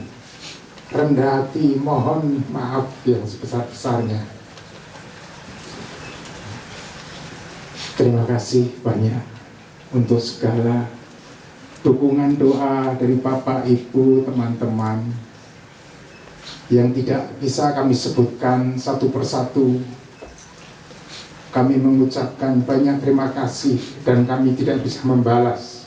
rendah hati mohon maaf yang sebesar-besarnya. Terima kasih banyak untuk segala dukungan doa dari Bapak, Ibu, teman-teman yang tidak bisa kami sebutkan satu persatu. Kami mengucapkan banyak terima kasih dan kami tidak bisa membalas.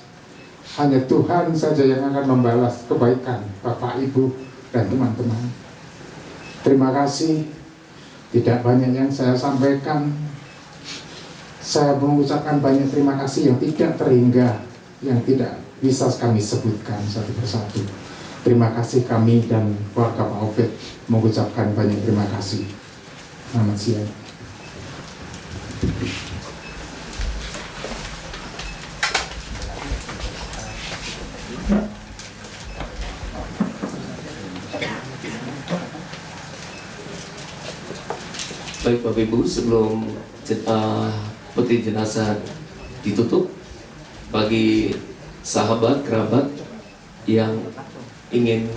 Hanya Tuhan saja yang akan membalas kebaikan Bapak, Ibu, dan teman-teman. Terima kasih. Tidak banyak yang saya sampaikan. Saya mengucapkan banyak terima kasih yang tidak terhingga, yang tidak bisa kami sebutkan satu persatu. Terima kasih kami dan keluarga Pak Obed mengucapkan banyak terima kasih. Selamat siang. Baik Bapak Ibu, sebelum peti jenazah ditutup, bagi sahabat, kerabat yang ingin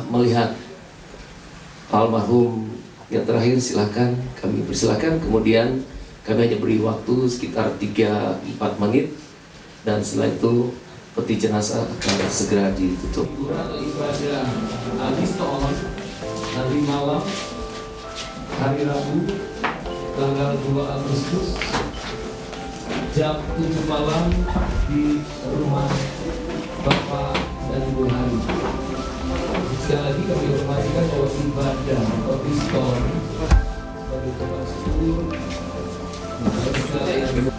melihat almarhum yang terakhir, silakan, kami persilakan. Kemudian kami hanya beri waktu sekitar 3-4 menit, dan setelah itu peti jenazah akan segera ditutup. Ibadah Aguston hari malam, hari Rabu tanggal 2 Agustus jam 7 malam di rumah Bapak dan Ibu Hari. Sekali lagi kami informasikan bahwa ibadah Aguston sebagai tempat syukur segala yang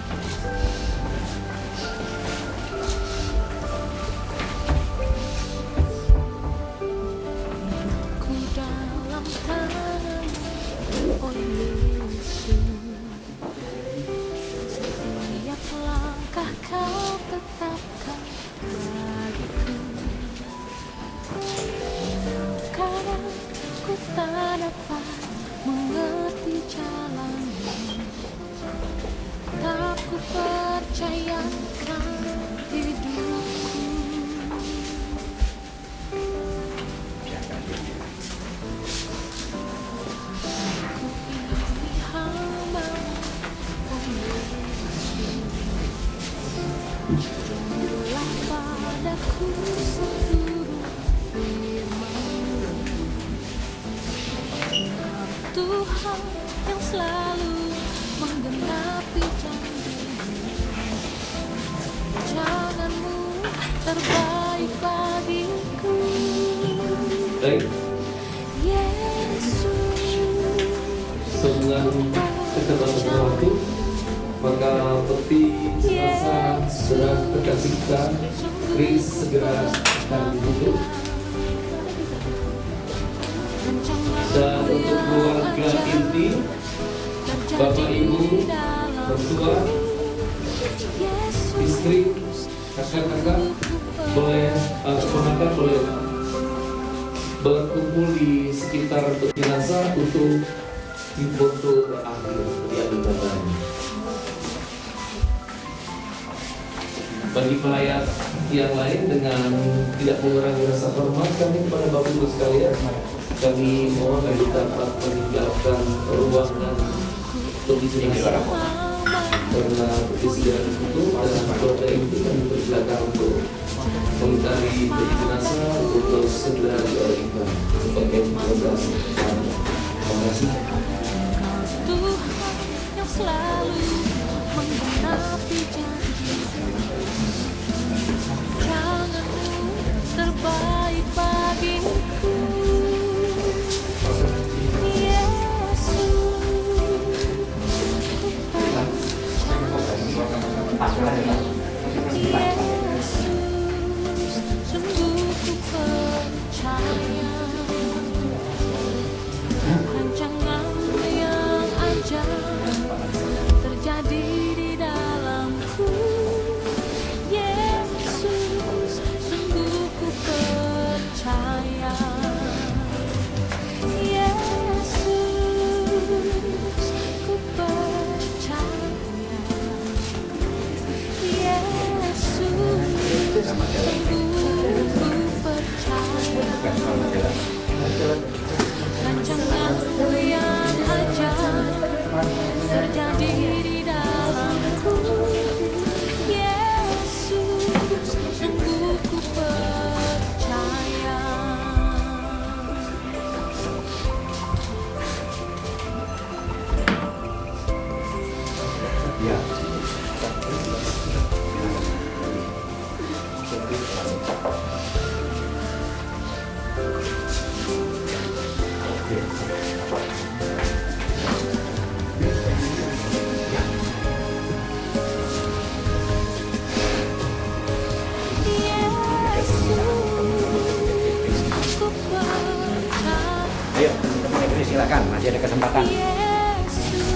Tuhan yang selalu menggenapi janji-Mu. Jangan-Mu terbaik bagiku. baik. Yesus. Dengan keterbatasan waktu, maka peti jenazah segera terkasih kita, Kris segera akan ditutup. Dan untuk keluarga inti, Bapak Ibu, mertua, istri, kakak-kakak, boleh ponakan boleh berkumpul di sekitar jenazah untuk foto terakhir di adunan. Bagi pelayat yang lain dengan tidak mengurangi rasa hormat kami kepada Bapak Ibu sekalian, kami mohon agar dapat meninggalkan ruangan untuk jenazah karena disediakan itu dan keluarga itu kami persilakan untuk mengitari peti jenazah untuk segera diolehkan sebagai proses. Terima kasih. Tuhan yang selalu menggenapi janji, janganmu terbaik bagiku, Yesus, sungguh ku percaya rancangan-Mu yang ajaib terjadi di dalamku. Yesus, sungguh ku percaya. Yesus, ku percaya. Yesus, sungguh ku percaya. Rancangan-Mu yang ajaib terjadi di dalamku. Yesus, sungguh ku percaya. Ayo, teman-teman ini silakan, masih ada kesempatan. Yesus,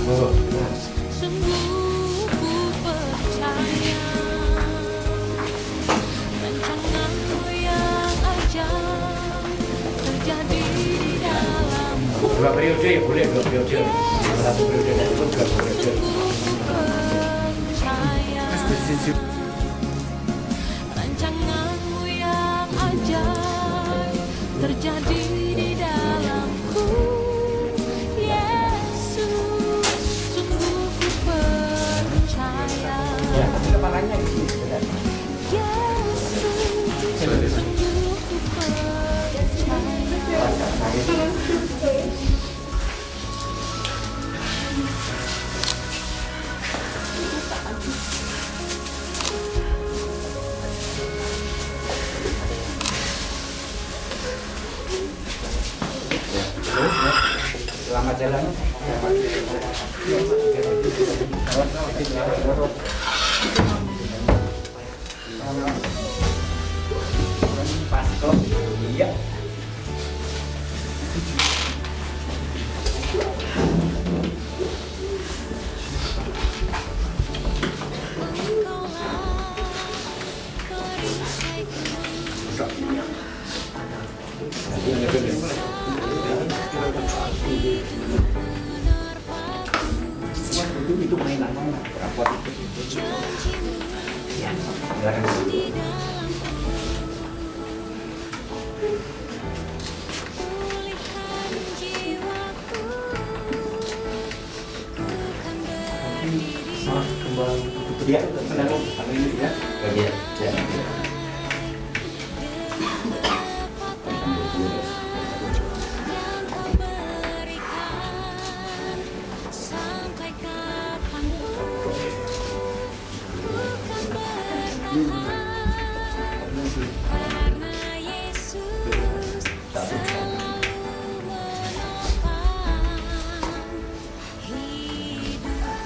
sungguh ku percaya. Rancangan-Mu yang ajaib terjadi di dalamku. Dua periode ya boleh, dua periode. Satu periode dan dua periode. Percaya. Rancangan-Mu yang ajaib terjadi di dalamku. Yesus, sungguh ku percaya. Ya, kepalanya di sini. Yesus, sungguh ku percaya. Selamat jalan. Pas kok. Iya. Itu mainannya rapot itu. Ya, silakan dulu. Ya, tenang ini ya. Ya. Karena Yesus selalu menopang hidupku.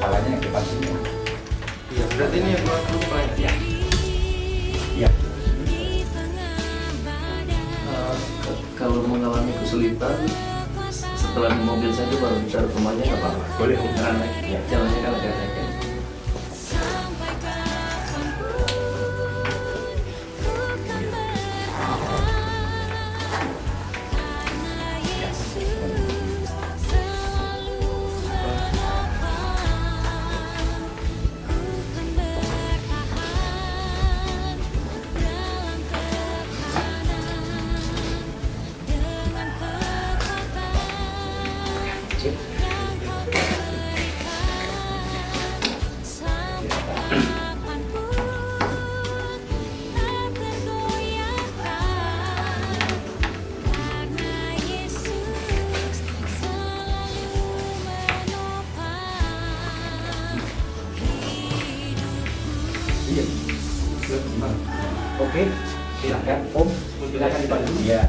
kepalanya yang depan sini. Iya, berarti ini yang lupa ya. Iya. Kalau mengalami kesulitan setelah di mobil saja baru bicara ke rumahnya nggak apa-apa. Boleh. Karena jalannya kan agak naik. Oke, silakan Om, silakan dibantu. Iya.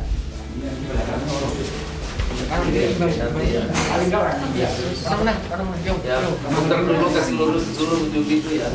Ya, putar dulu kasih lurus suruh gitu ya.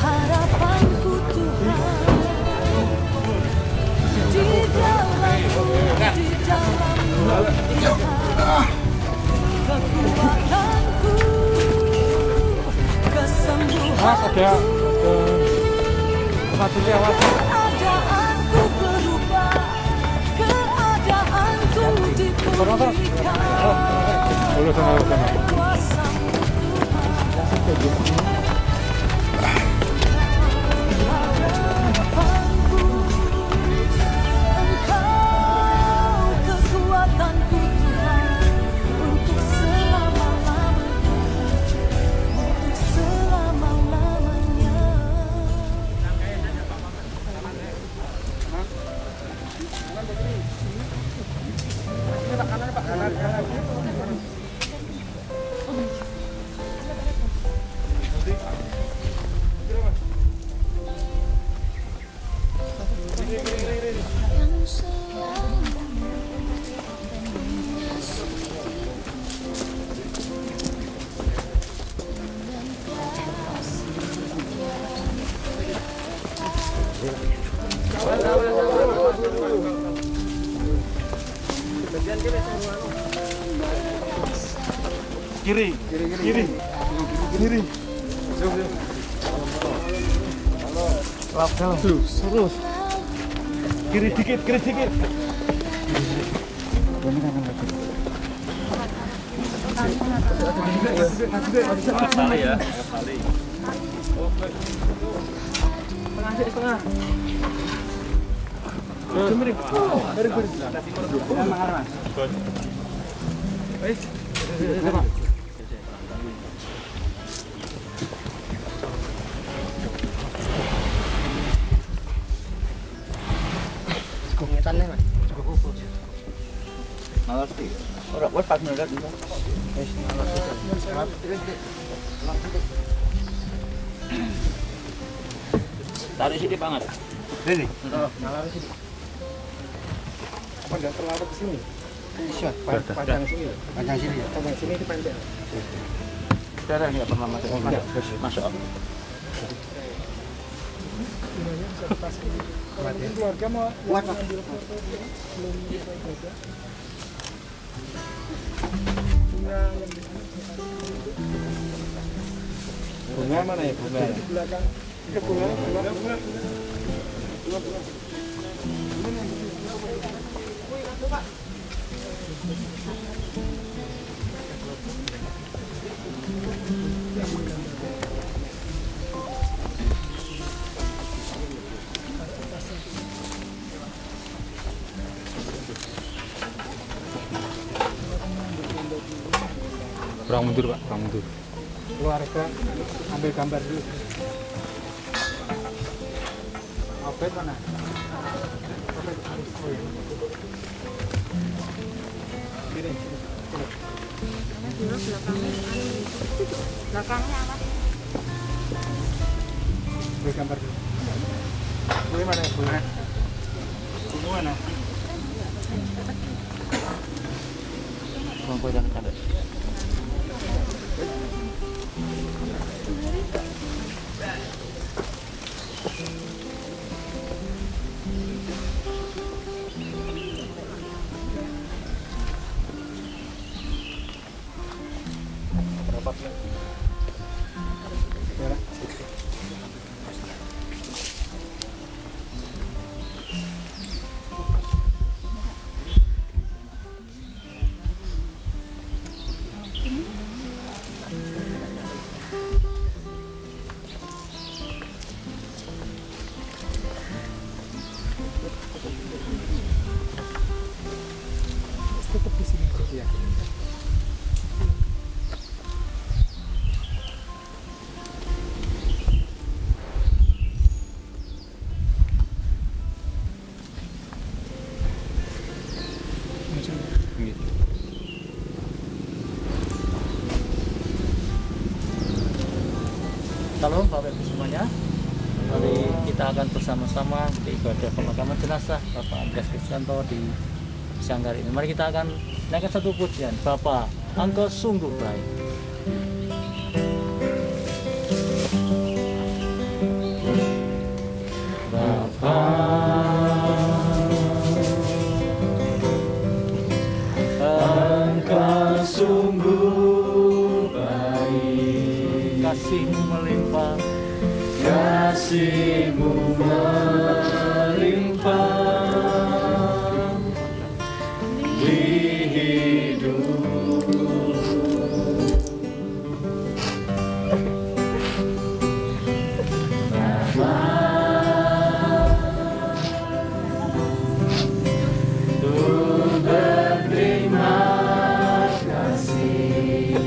Harapanku Tuhan, di dalam-Mu, kekuatanku, kesembuhanku, keadaanku berubah, keadaanku dipulihkan, kuasa-Mu Tuhan. Harapanku, Engkau kekuatanku Tuhan, untuk selama-lamanya, untuk selama-lamanya. Yang selalu mengasihi dengan kasih Kiri dikit. Tarik sini banget. Ini. Apa nggak terlalu ke sini? Siap. Panjang sini. Panjang sini ya. Panjang sini dipendek. Darah nggak pernah masuk. Masuk. Keluarga mau ambil foto belum Bunga mana ya? Bunga. di belakang. Bunga. Kurang mundur Pak, kurang mundur. Keluarga ambil gambar dulu. Apa mana? Belakangnya apa? Ambil gambar dulu. Boleh mana? Boleh. Mana? Bang jangan ada. Tetap di sini aja ya. Salam Bapak Ibu semuanya. Kali kita akan bersama-sama di ibadah pemakaman jenazah Bapak Andreas Kristianto di siang hari ini. Mari kita akan naikkan satu pujian. Bapa, Engkau sungguh baik. Bapa, Engkau sungguh baik. Kasih-Mu melimpah, kasih-Mu melimpah di hidupku. Bapa, Tuhan berterima kasih.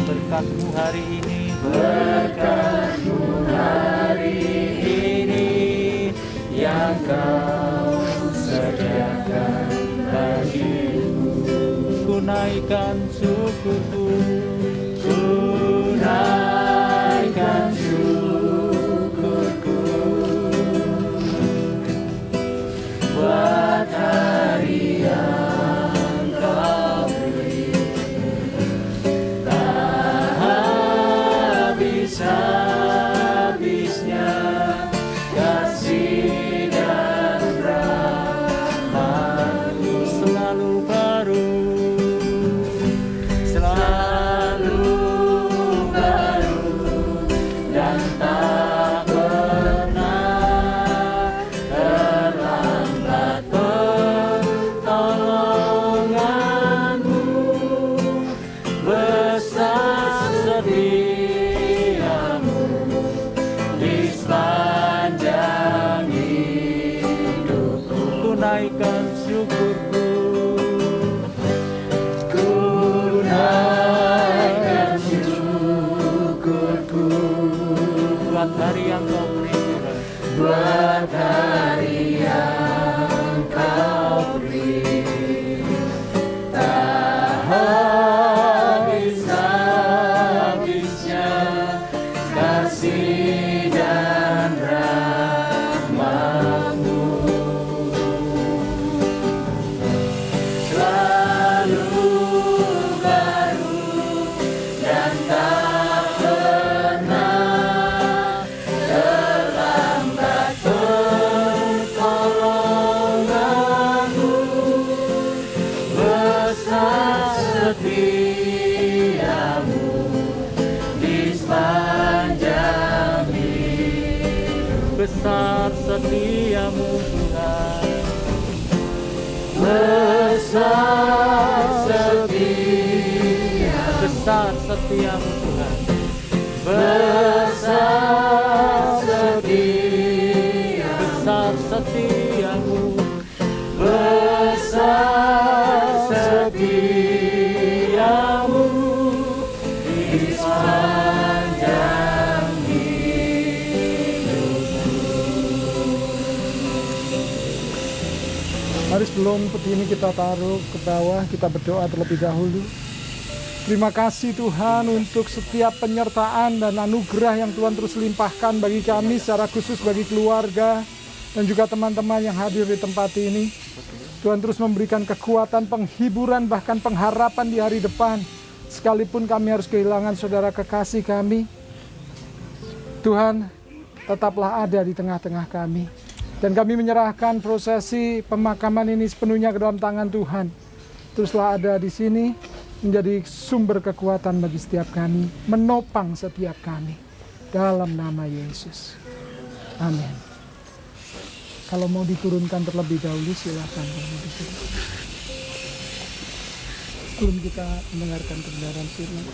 Berkat-Mu hari ini, berkat-Mu hari ini yang Kau sediakan bagiku. Ku naikkan syukurku, ku naikkan syukurku buat hari yang Kau beri. Tak habis-habisnya kasih dan rahmat-Mu selalu baru, selalu baru, dan tak pernah terlambat pertolongan-Mu. Besar setia-Mu di sepanjang hidupku. Ku naikkan syukurku, ku naikkan syukurku buat hari yang Kau beri, buat hari yang Kau beri. Tak habis-habisnya kasih dan rahmat-Mu, selalu baru dan tak pernah terlambat pertolongan-Mu. Besar setia-Mu di sepanjang hidup. Besar setia-Mu Tuhan, besar setia, besar setia-Mu Tuhan, besar setia, besar setia-Mu, besar setia-Mu di sepanjang hidupku. Mari sebelum peti ini kita taruh ke bawah, kita berdoa terlebih dahulu. Terima kasih Tuhan untuk setiap penyertaan dan anugerah yang Tuhan terus limpahkan bagi kami, secara khusus bagi keluarga dan juga teman-teman yang hadir di tempat ini. Tuhan terus memberikan kekuatan, penghiburan, bahkan pengharapan di hari depan. Sekalipun kami harus kehilangan saudara kekasih kami, Tuhan tetaplah ada di tengah-tengah kami. Dan kami menyerahkan prosesi pemakaman ini sepenuhnya ke dalam tangan Tuhan. Teruslah ada di sini, menjadi sumber kekuatan bagi setiap kami, menopang setiap kami. Dalam nama Yesus. Amin. Kalau mau diturunkan terlebih dahulu, silakan. Sebelum kita mendengarkan kebenaran firman.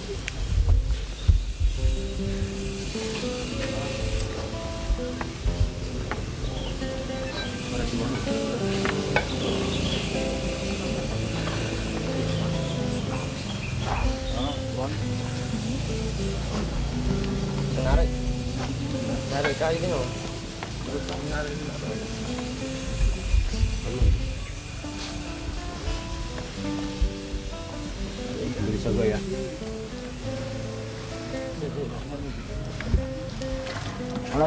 Narik kali ini loh. Bisa gue ya. Kalau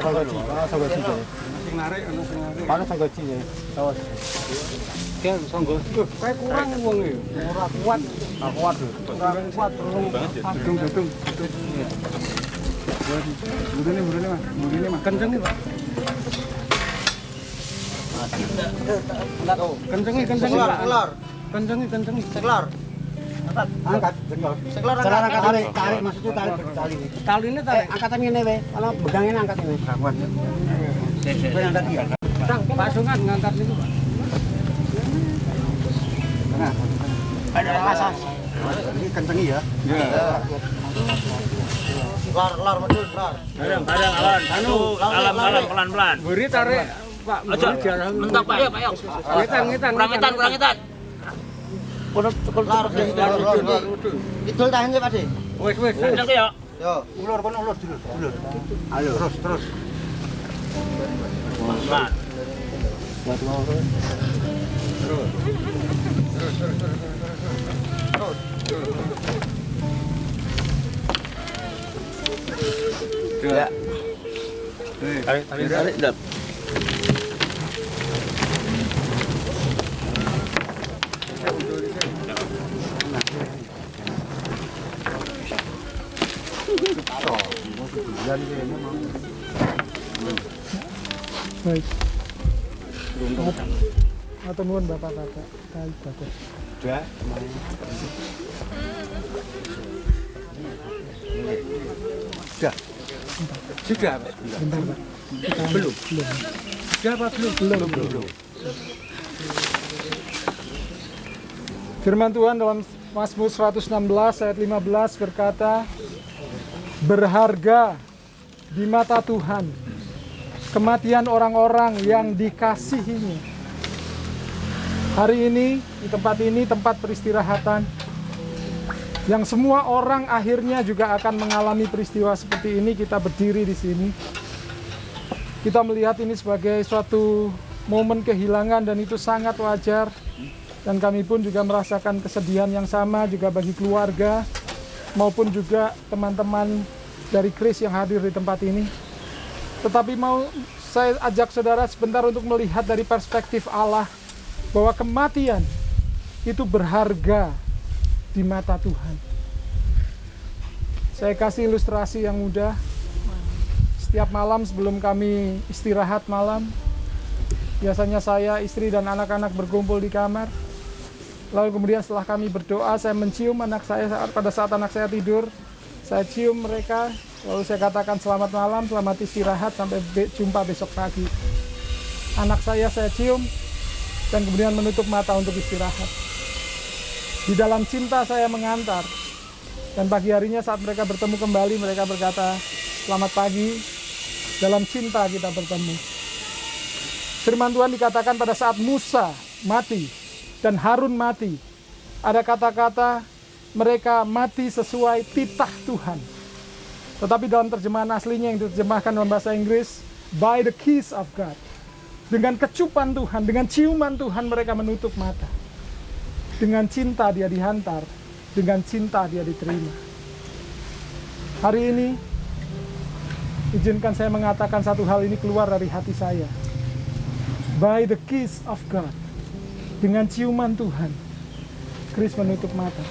sing narik, ana sing narik. Mana sanggo cinya? Awas. Kan sanggo. Kayak kurang wong e. Ora kuat. Ora kuat lho. Ora kuat terus. Gedung. Murine Mas. Kenceng iki, Pak. Kencengi, Pak. Kencengi. Sekelar. Angkat, jengkol. Sekelar tarik, maksudnya tarik tali. Tali ini tarik. Angkatan ngene wae. Kalau begangnya angkat ini. Kuat. Kowe angkat iki. Pak Sungan ngangkat itu, Pak. Nah. Ada pasas. Ini kencengi ya. Iya. Lar medun, lar. Barang awan. Alam pelan-pelan. Buri tarik, Pak. Aja. Mentok Pak, ayo. Ngitan. Kurang ngitan. Punut cekul lar. Idul tahan Pak De. Wis. Kenceng ya. Yo, ulur dulu. Ayo. Terus. Pelan. Ya. Tarik, dap. Baik. Atau nuwun Bapak-bapak. Baik, bagus. Sudah, Pak. Bentar, Pak. Belum. Sudah apa belum? Firman Tuhan dalam Mazmur 116 ayat 15 berkata, berharga di mata Tuhan kematian orang-orang yang dikasihinya. Hari ini, di tempat ini, tempat peristirahatan, yang semua orang akhirnya juga akan mengalami peristiwa seperti ini, kita berdiri di sini. Kita melihat ini sebagai suatu momen kehilangan dan itu sangat wajar. Dan kami pun juga merasakan kesedihan yang sama juga bagi keluarga maupun juga teman-teman dari Kris yang hadir di tempat ini. Tetapi mau saya ajak saudara sebentar untuk melihat dari perspektif Allah bahwa kematian itu berharga di mata Tuhan. Saya kasih ilustrasi yang mudah. Setiap malam sebelum kami istirahat malam, biasanya saya, istri, dan anak-anak berkumpul di kamar. Lalu kemudian setelah kami berdoa, saya mencium anak saya pada saat anak saya tidur. Saya cium mereka, lalu saya katakan selamat malam, selamat istirahat, sampai jumpa besok pagi. Anak saya cium, dan kemudian menutup mata untuk istirahat. Di dalam cinta saya mengantar. Dan pagi harinya saat mereka bertemu kembali, mereka berkata, selamat pagi, dalam cinta kita bertemu. Firman Tuhan dikatakan pada saat Musa mati dan Harun mati, ada kata-kata mereka mati sesuai titah Tuhan. Tetapi dalam terjemahan aslinya yang diterjemahkan dalam bahasa Inggris, by the kiss of God. Dengan kecupan Tuhan, dengan ciuman Tuhan mereka menutup mata. Dengan cinta dia dihantar, dengan cinta dia diterima. Hari ini, izinkan saya mengatakan satu hal ini keluar dari hati saya. By the kiss of God. Dengan ciuman Tuhan, Kris menutup mata.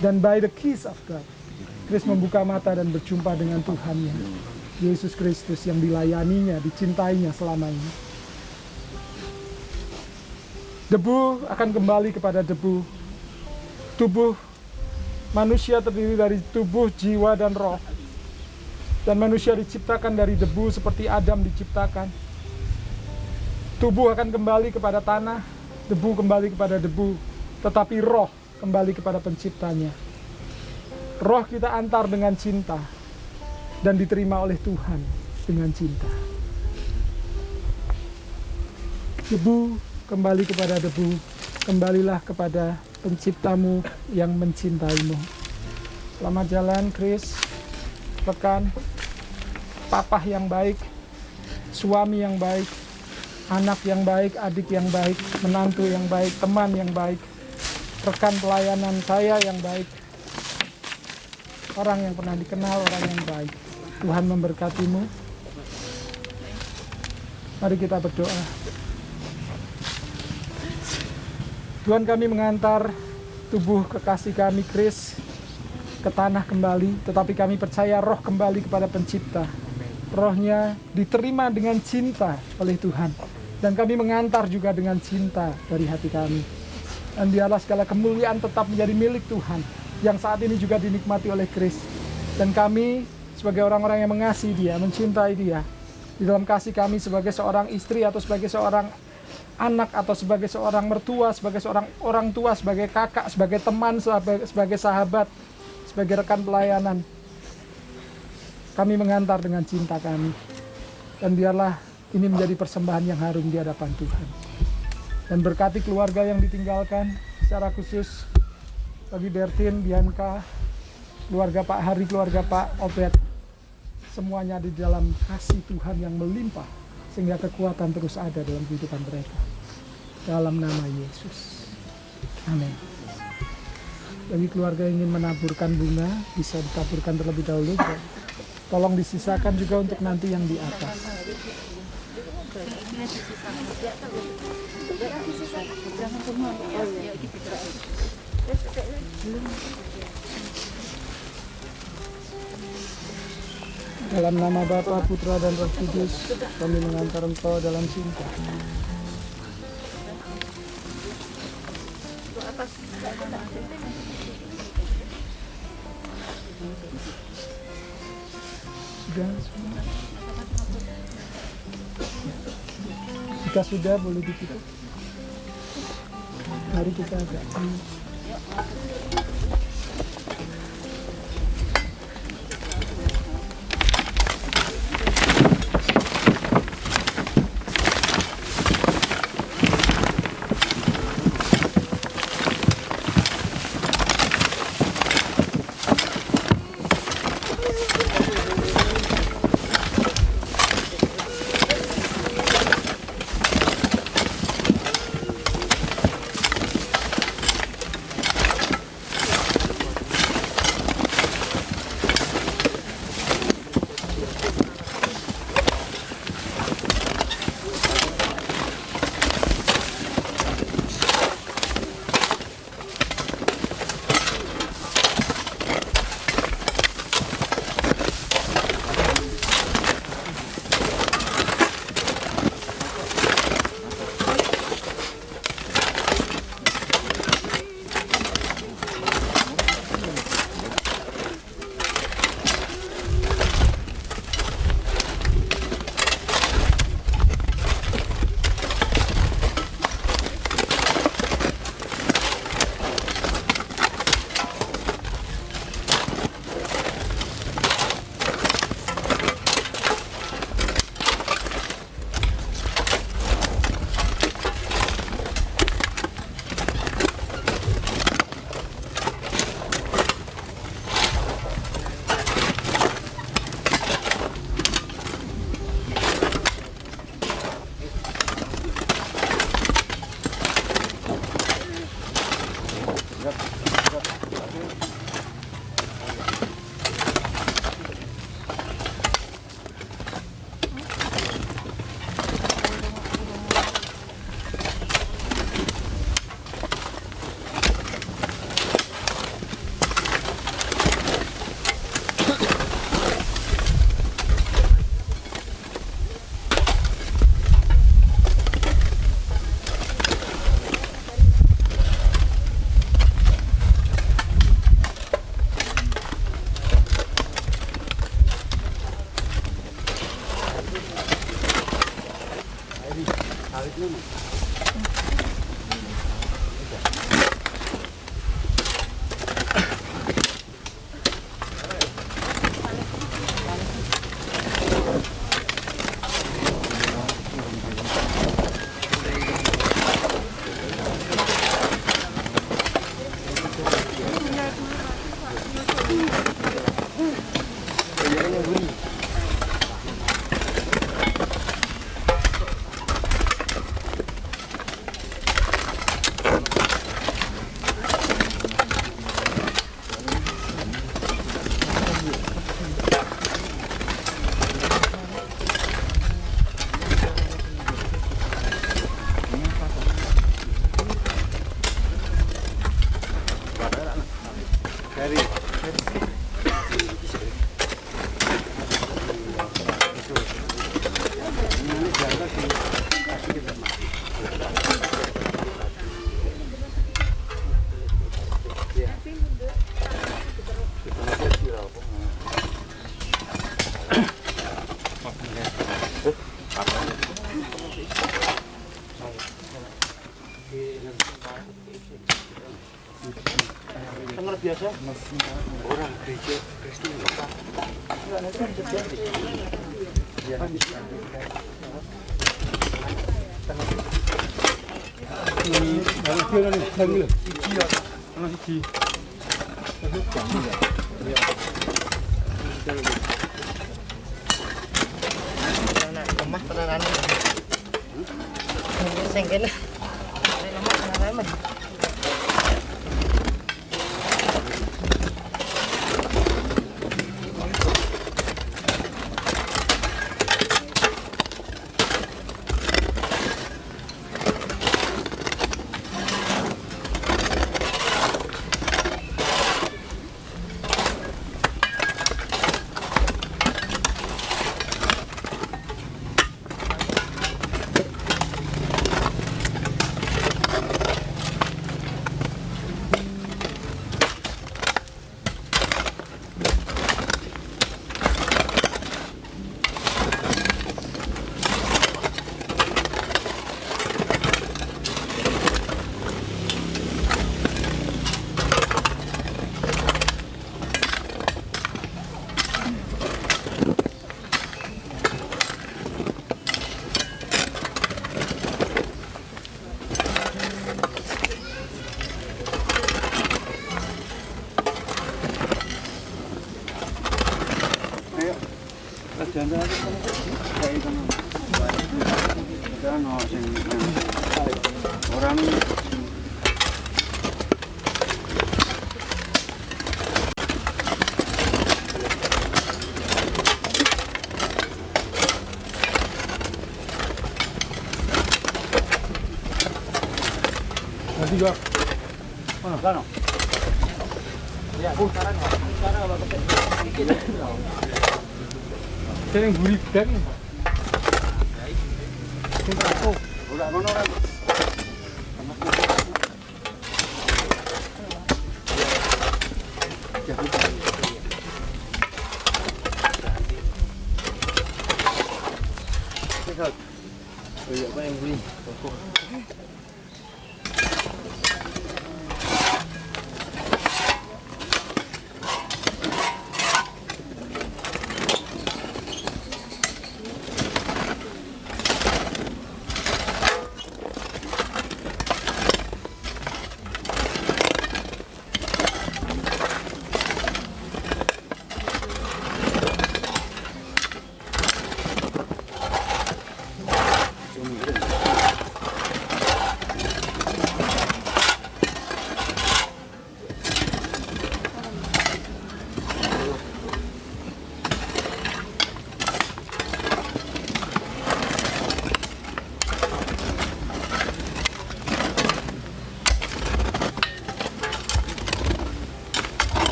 Dan by the kiss of God, Kris membuka mata dan berjumpa dengan Tuhannya, Yesus Kristus yang dilayaninya, dicintainya selama ini. Debu akan kembali kepada debu. Tubuh manusia terdiri dari tubuh, jiwa, dan roh. Dan manusia diciptakan dari debu seperti Adam diciptakan. Tubuh akan kembali kepada tanah, debu kembali kepada debu, tetapi roh kembali kepada penciptanya. Roh kita antar dengan cinta dan diterima oleh Tuhan dengan cinta. Debu kembali kepada debu, kembalilah kepada penciptamu yang mencintaimu. Selamat jalan, Kris, rekan, papa yang baik, suami yang baik, anak yang baik, adik yang baik, menantu yang baik, teman yang baik, rekan pelayanan saya yang baik, orang yang pernah dikenal, orang yang baik. Tuhan memberkatimu. Mari kita berdoa. Tuhan, kami mengantar tubuh kekasih kami Kris ke tanah kembali, tetapi kami percaya roh kembali kepada pencipta. Rohnya diterima dengan cinta oleh Tuhan, dan kami mengantar juga dengan cinta dari hati kami. Dan biarlah segala kemuliaan tetap menjadi milik Tuhan, yang saat ini juga dinikmati oleh Kris. Dan kami sebagai orang-orang yang mengasihi dia, mencintai dia, di dalam kasih kami sebagai seorang istri atau sebagai seorang anak atau sebagai seorang mertua, sebagai seorang orang tua, sebagai kakak, sebagai teman, sebagai sahabat, sebagai rekan pelayanan. Kami mengantar dengan cinta kami. Dan biarlah ini menjadi persembahan yang harum di hadapan Tuhan. Dan berkati keluarga yang ditinggalkan, secara khusus bagi Bertin, Bianca, keluarga Pak Hari, keluarga Pak Obed. Semuanya di dalam kasih Tuhan yang melimpah, sehingga kekuatan terus ada dalam kehidupan mereka. Dalam nama Yesus. Amin. Bagi keluarga yang ingin menaburkan bunga, bisa ditaburkan terlebih dahulu. Tolong disisakan juga untuk nanti yang di atas. Dalam nama Bapa, Putra, dan Roh Kudus, kami mengantar Engkau dalam cinta. Jika sudah, boleh ditutup. Mari kita agak. Lemah tenanan. Sing kene. Lemah tenanan. Juga. Mana? Sana. Ya, sekarang kalau sedikit. Yang gurih dan Udah mana orang?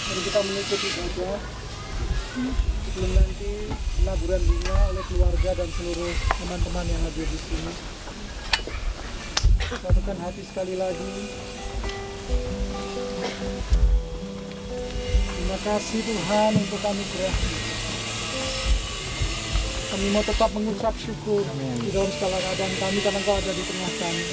Mari kita mengikuti saja sebelum nanti penaburan bunga oleh keluarga dan seluruh teman-teman yang hadir di sini. Satukan hati sekali lagi. Terima kasih Tuhan untuk anugerah-Mu. Kami mau tetap mengucap syukur di dalam segala keadaan kami karena Engkau ada di tengah kami.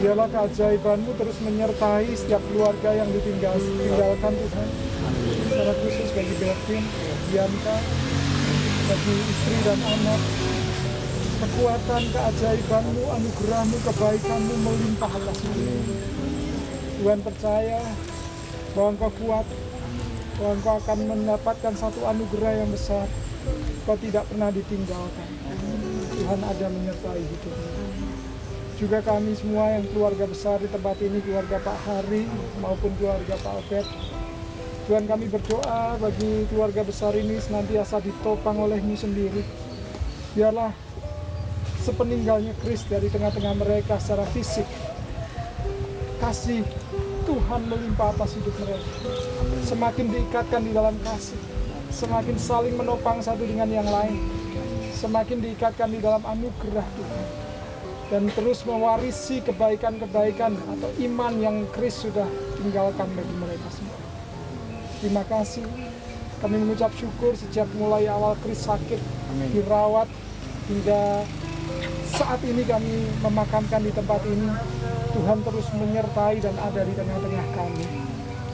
Biarlah keajaiban-Mu terus menyertai setiap keluarga yang ditinggalkan Tuhan. Secara khusus bagi Bertin, Bianca, bagi istri dan anak. Kekuatan, keajaiban-Mu, anugerah-Mu, kebaikan-Mu melimpah atas mereka. Tuhan percaya bahwa Engkau kuat, bahwa Engkau akan mendapatkan satu anugerah yang besar. Engkau tidak pernah ditinggalkan. Tuhan ada menyertai hidupmu. Juga kami semua yang keluarga besar di tempat ini, keluarga Pak Hari maupun keluarga Pak Obed. Tuhan, kami berdoa bagi keluarga besar ini senantiasa ditopang oleh-Mu sendiri. Biarlah sepeninggalnya Kris dari tengah-tengah mereka secara fisik, kasih Tuhan melimpah atas hidup mereka. Semakin diikatkan di dalam kasih, semakin saling menopang satu dengan yang lain, semakin diikatkan di dalam anugerah Tuhan. Dan terus mewarisi kebaikan-kebaikan atau iman yang Kris sudah tinggalkan bagi mereka semua. Terima kasih. Kami mengucap syukur sejak mulai awal Kris sakit, dirawat, hingga saat ini kami memakamkan di tempat ini. Tuhan terus menyertai dan ada di tengah-tengah kami.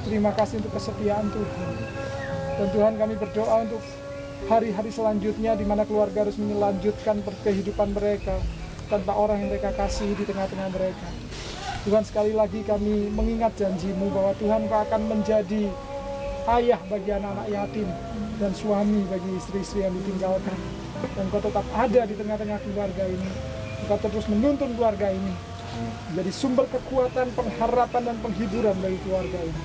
Terima kasih untuk kesetiaan Tuhan. Dan Tuhan, kami berdoa untuk hari-hari selanjutnya di mana keluarga harus melanjutkan kehidupan mereka tanpa orang yang mereka kasihi di tengah-tengah mereka. Tuhan, sekali lagi kami mengingat janji-Mu bahwa Tuhan Kau akan menjadi ayah bagi anak-anak yatim dan suami bagi istri-istri yang ditinggalkan. Dan Kau tetap ada di tengah-tengah keluarga ini. Kau terus menuntun keluarga ini menjadi sumber kekuatan, pengharapan, dan penghiburan bagi keluarga ini.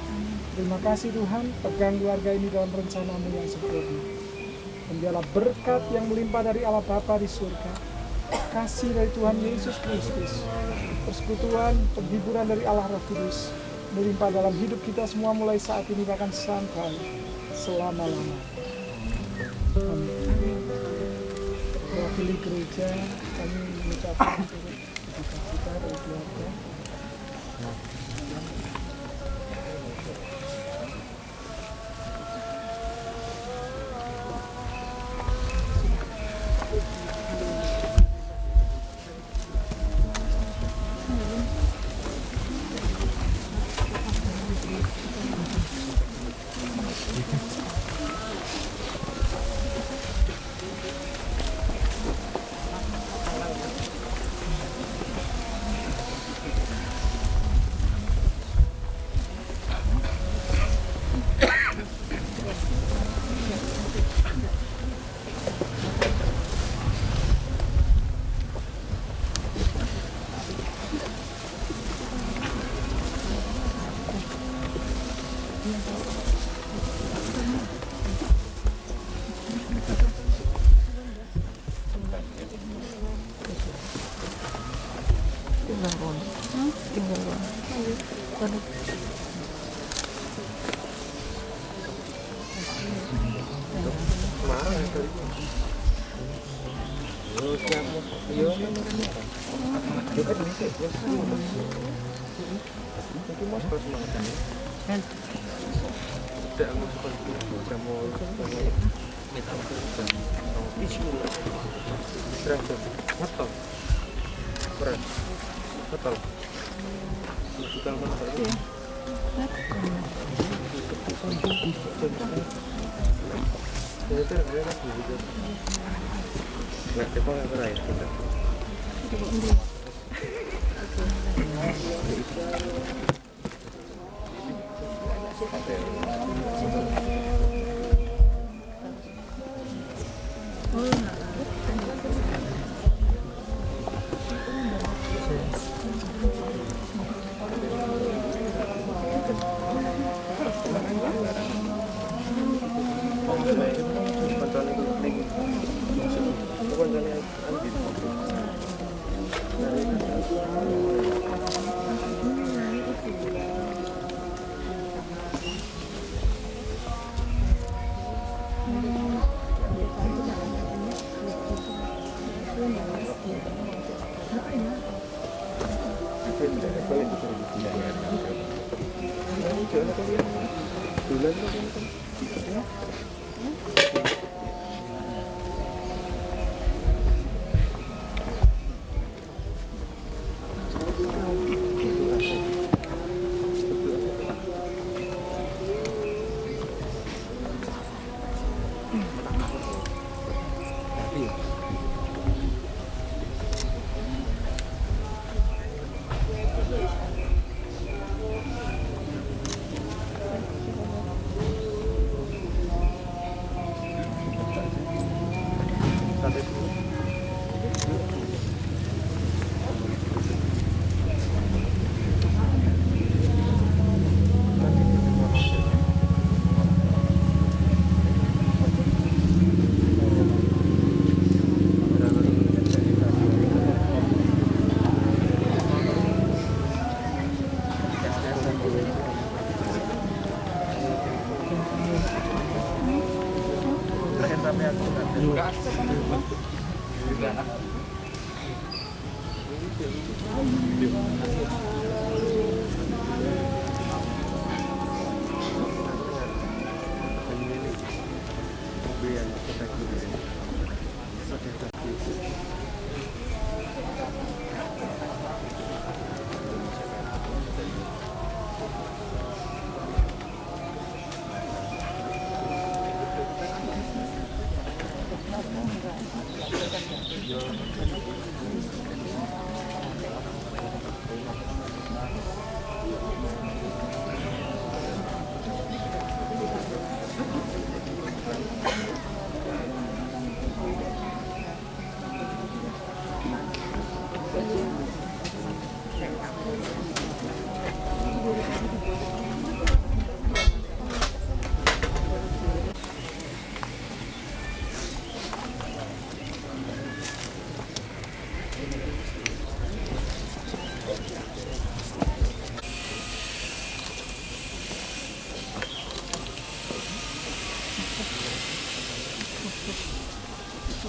Terima kasih Tuhan, pegang keluarga ini dalam rencana-Mu yang sempurna. Dan biarlah berkat yang melimpah dari Allah Bapa di surga, kasih dari Tuhan Yesus Kristus, persekutuan, penghiburan dari Allah Roh Kudus melimpah dalam hidup kita semua mulai saat ini bahkan sampai selama-lamanya. Mewakili gereja, kami mengucapkan turut berduka cita dari keluarga.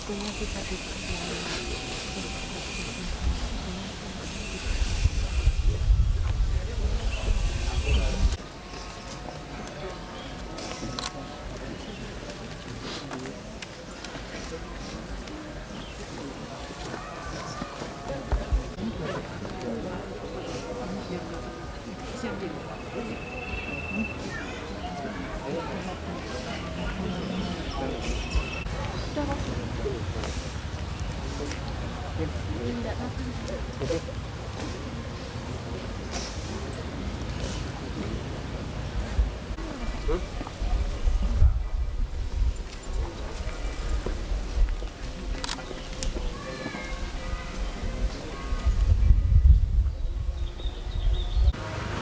pokoknya kita tidak